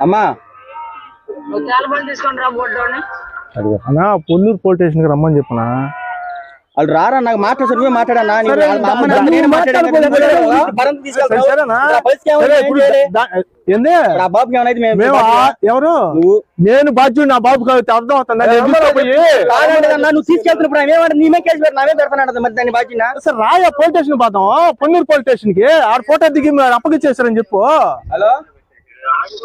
B: అమ్మా.
E: తీసుకొని రా బోర్డు.
A: పొన్నూరు పోలీస్ స్టేషన్ కి రమ్మని చెప్పనా?
B: వాళ్ళు రారా, నాకు మాట్లాడు, నువ్వే మాట్లాడన్నా.
A: ఎవరు నేను బాధ్యుడు, నా బాబు అర్థం అవుతుందా?
B: నువ్వు తీసుకెళ్తున్నప్పుడు నేనే కేసు పెట్టినా పెడతాను. మరి దాన్ని బాధ్యత
A: సార్ రాయా పోలీస్ స్టేషన్ పోతాం, పొన్నూరు పోలీస్ స్టేషన్ కి. ఆడ ఫోటో దిగి అప్పగిచ్చేసారని చెప్పు.
B: హలో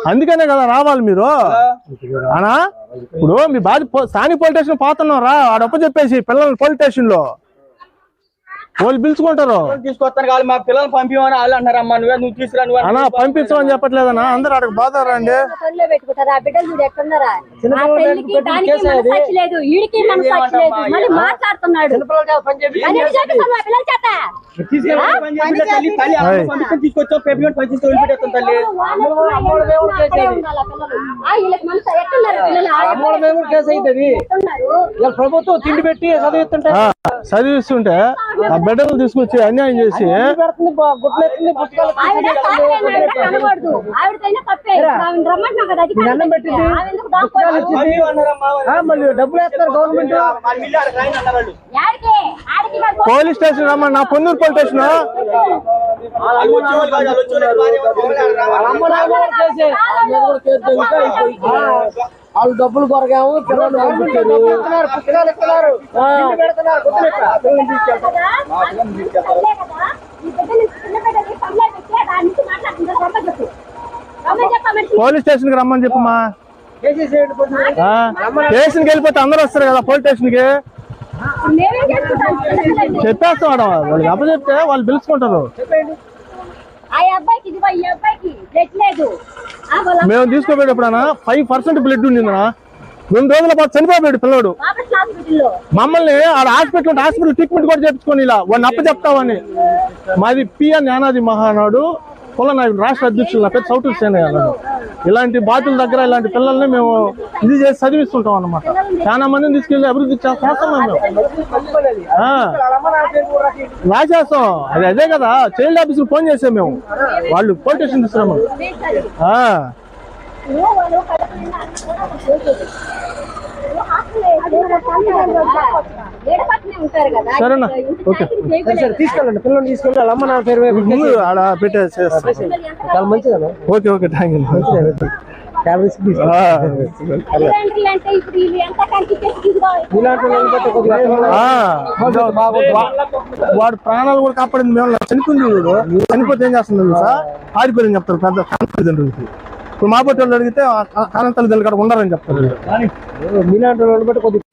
A: అందుకనే కదా రావాలి మీరు అనా. ఇప్పుడు మీ బాధ్యత స్థానిక పోలీస్ స్టేషన్ పోతున్నాం రా, ఆడప్ప చెప్పేసి పిల్లల్ని పోలీస్ స్టేషన్ లో వాళ్ళు పిలుచుకుంటారు.
B: తీసుకొస్తాను కాదు, మా పిల్లల్ని పంపిమని వాళ్ళు అంటారమ్మా. నువ్వు తీసుకురా.
A: అన్నా పంపించమని చెప్పట్లేదన్నా, అందరు అక్కడికి బాధారా అండి.
C: పెట్టుకుంటారా? బిడ్డలు చూడు ఎట్లున్నారా? లేదు, వీడికి మనసు లేదు, మళ్ళీ మాట్లాడుతున్నాడు.
B: తీసుకొచ్చా పేపర్ పంచి వదిలిపెట్టేస్తాం తల్లి.
A: ప్రభుత్వం తిండి పెట్టి చదివిస్తుంటే ఆ బిడ్డలు తీసుకొచ్చి అన్యాయం చేసి
B: డబ్బులు వేస్తారు గవర్నమెంట్.
A: పోలీస్ స్టేషన్ రమ్మని నా పొన్నూరు పోలీస్ స్టేషన్
F: వాళ్ళు డబ్బులు కొరగాము పిల్లలు
A: పోలీస్ స్టేషన్ కి రమ్మని చెప్పమ్మా. స్టేషన్కి వెళ్ళిపోతే అందరూ వస్తారు కదా పోలీస్ స్టేషన్ కి. చెప్పేస్తాం మేడం, వాళ్ళకి అప్పచెప్తే వాళ్ళు పిలుచుకుంటారు. మేము తీసుకోపోయాడు ఎప్పుడన్నా 5% బ్లడ్ ఉండిందనా, 2 రోజుల పాటు చనిపోయాడు పిల్లడు. మమ్మల్ని ఆడ హాస్పిటల్ ట్రీట్మెంట్ కూడా చేయించుకొని ఇలా వాడిని అప్పచెప్తామని. మాది పిఎన్ యానాది మహానాడు కుల నాయకుడు, రాష్ట్ర అధ్యక్షులు నా పేరు సౌటు సేనయ్య. ఇలాంటి బాతుల దగ్గర ఇలాంటి పిల్లల్ని మేము ఇది చేసి చదివిస్తుంటాం అన్నమాట. చాలా మందిని తీసుకెళ్ళి అభివృద్ధి చేస్తాం మేము. రాసేస్తాం, అదే కదా చైల్డ్ ఆఫీసులు ఫోన్ చేసాం మేము, వాళ్ళు పోలీస్ స్టేషన్ తీసుకున్నాము. సరేనా, ఓకే
F: తీసుకెళ్ళండి పిల్లల్ని తీసుకెళ్ళి వాళ్ళ అమ్మ నా పేరు
A: ముందు ఆడ పెట్టేసి
F: చాలా మంచిదా.
A: Okay okay thank you. వాడు ప్రాణాలు కూడా కాపాడింది మేము. చనిపోయింది వీడు, చనిపోతే ఏం చేస్తుంది సార్, ఆడిపోయిందని చెప్తారు పెద్ద తల్లిదండ్రులకి. ఇప్పుడు మా బట్టి వాళ్ళు అడిగితే కాలం తల్లిదండ్రులు కూడా ఉండాలని చెప్తారు.
F: మీలాంటి వాళ్ళు బట్టి కొద్దిగా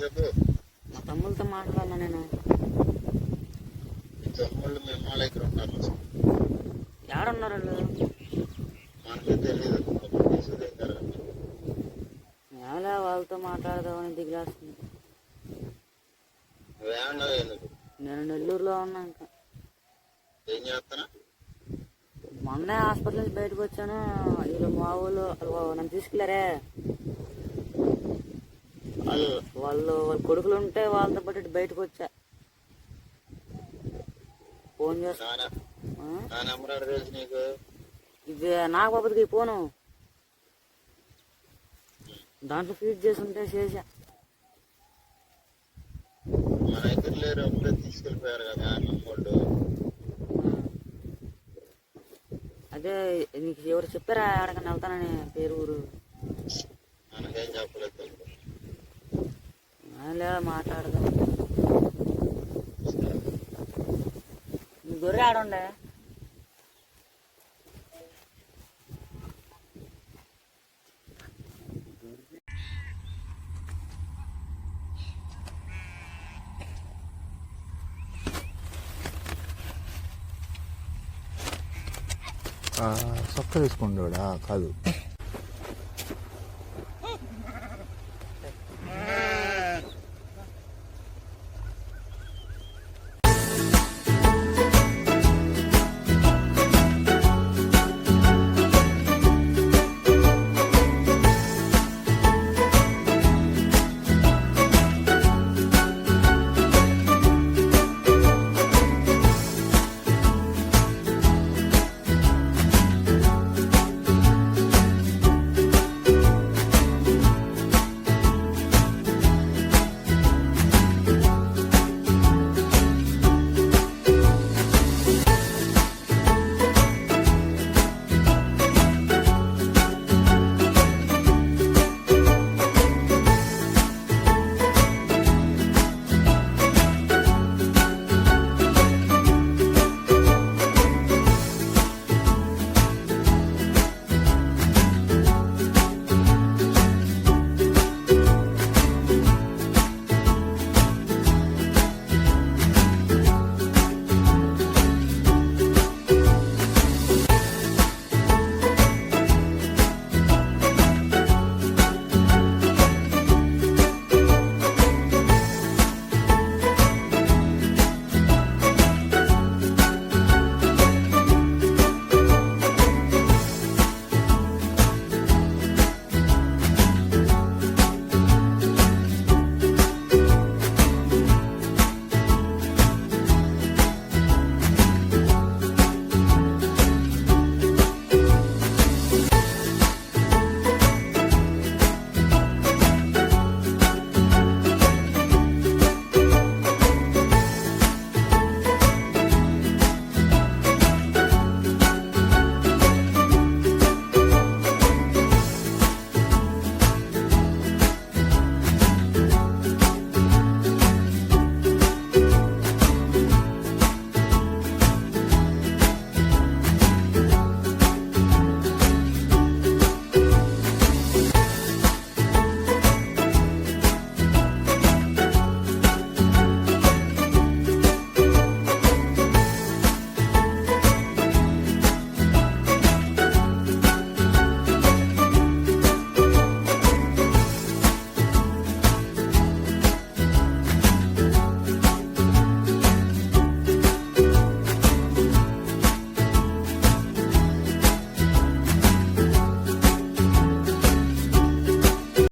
G: చెప్పు.
H: మా తమ్ముళ్ళతో మాట్లాడాలా నేను?
G: తమ్ముళ్ళు మేము మా దగ్గర ఉన్నారు.
H: ఎవరున్నారు వాళ్ళు?
G: మనకే తెలియదు.
H: ఎలా వాళ్ళతో మాట్లాడదామని దిగులేస్తుంది.
G: నువ్వేమన్నావు ఎందుకు?
H: నేను నెల్లూరులో ఉన్నా. ఇంకా
G: ఏం చేస్తున్నా?
H: మొన్నే హాస్పిటల్ నుంచి బయటకు వచ్చాను. వీళ్ళు మా ఊళ్ళు నన్ను తీసుకెళ్లారే, వాళ్ళ కొడుకులు ఉంటే వాళ్ళతో పాటు బయటకు వచ్చా. ఫోన్ చేస్తా. ఇది నాగబాబుకి ఫోను, దాంట్లో ఫీడ్ చేసి ఉంటే చేసా. అదే నీకు ఎవరు చెప్పారా ఎక్కడికన్నా వెళ్తానని పేరు ఊరు? మాట్లాడదాం. గొర్రె ఆడుండే
G: చొక్క వేసుకోండి కాదు.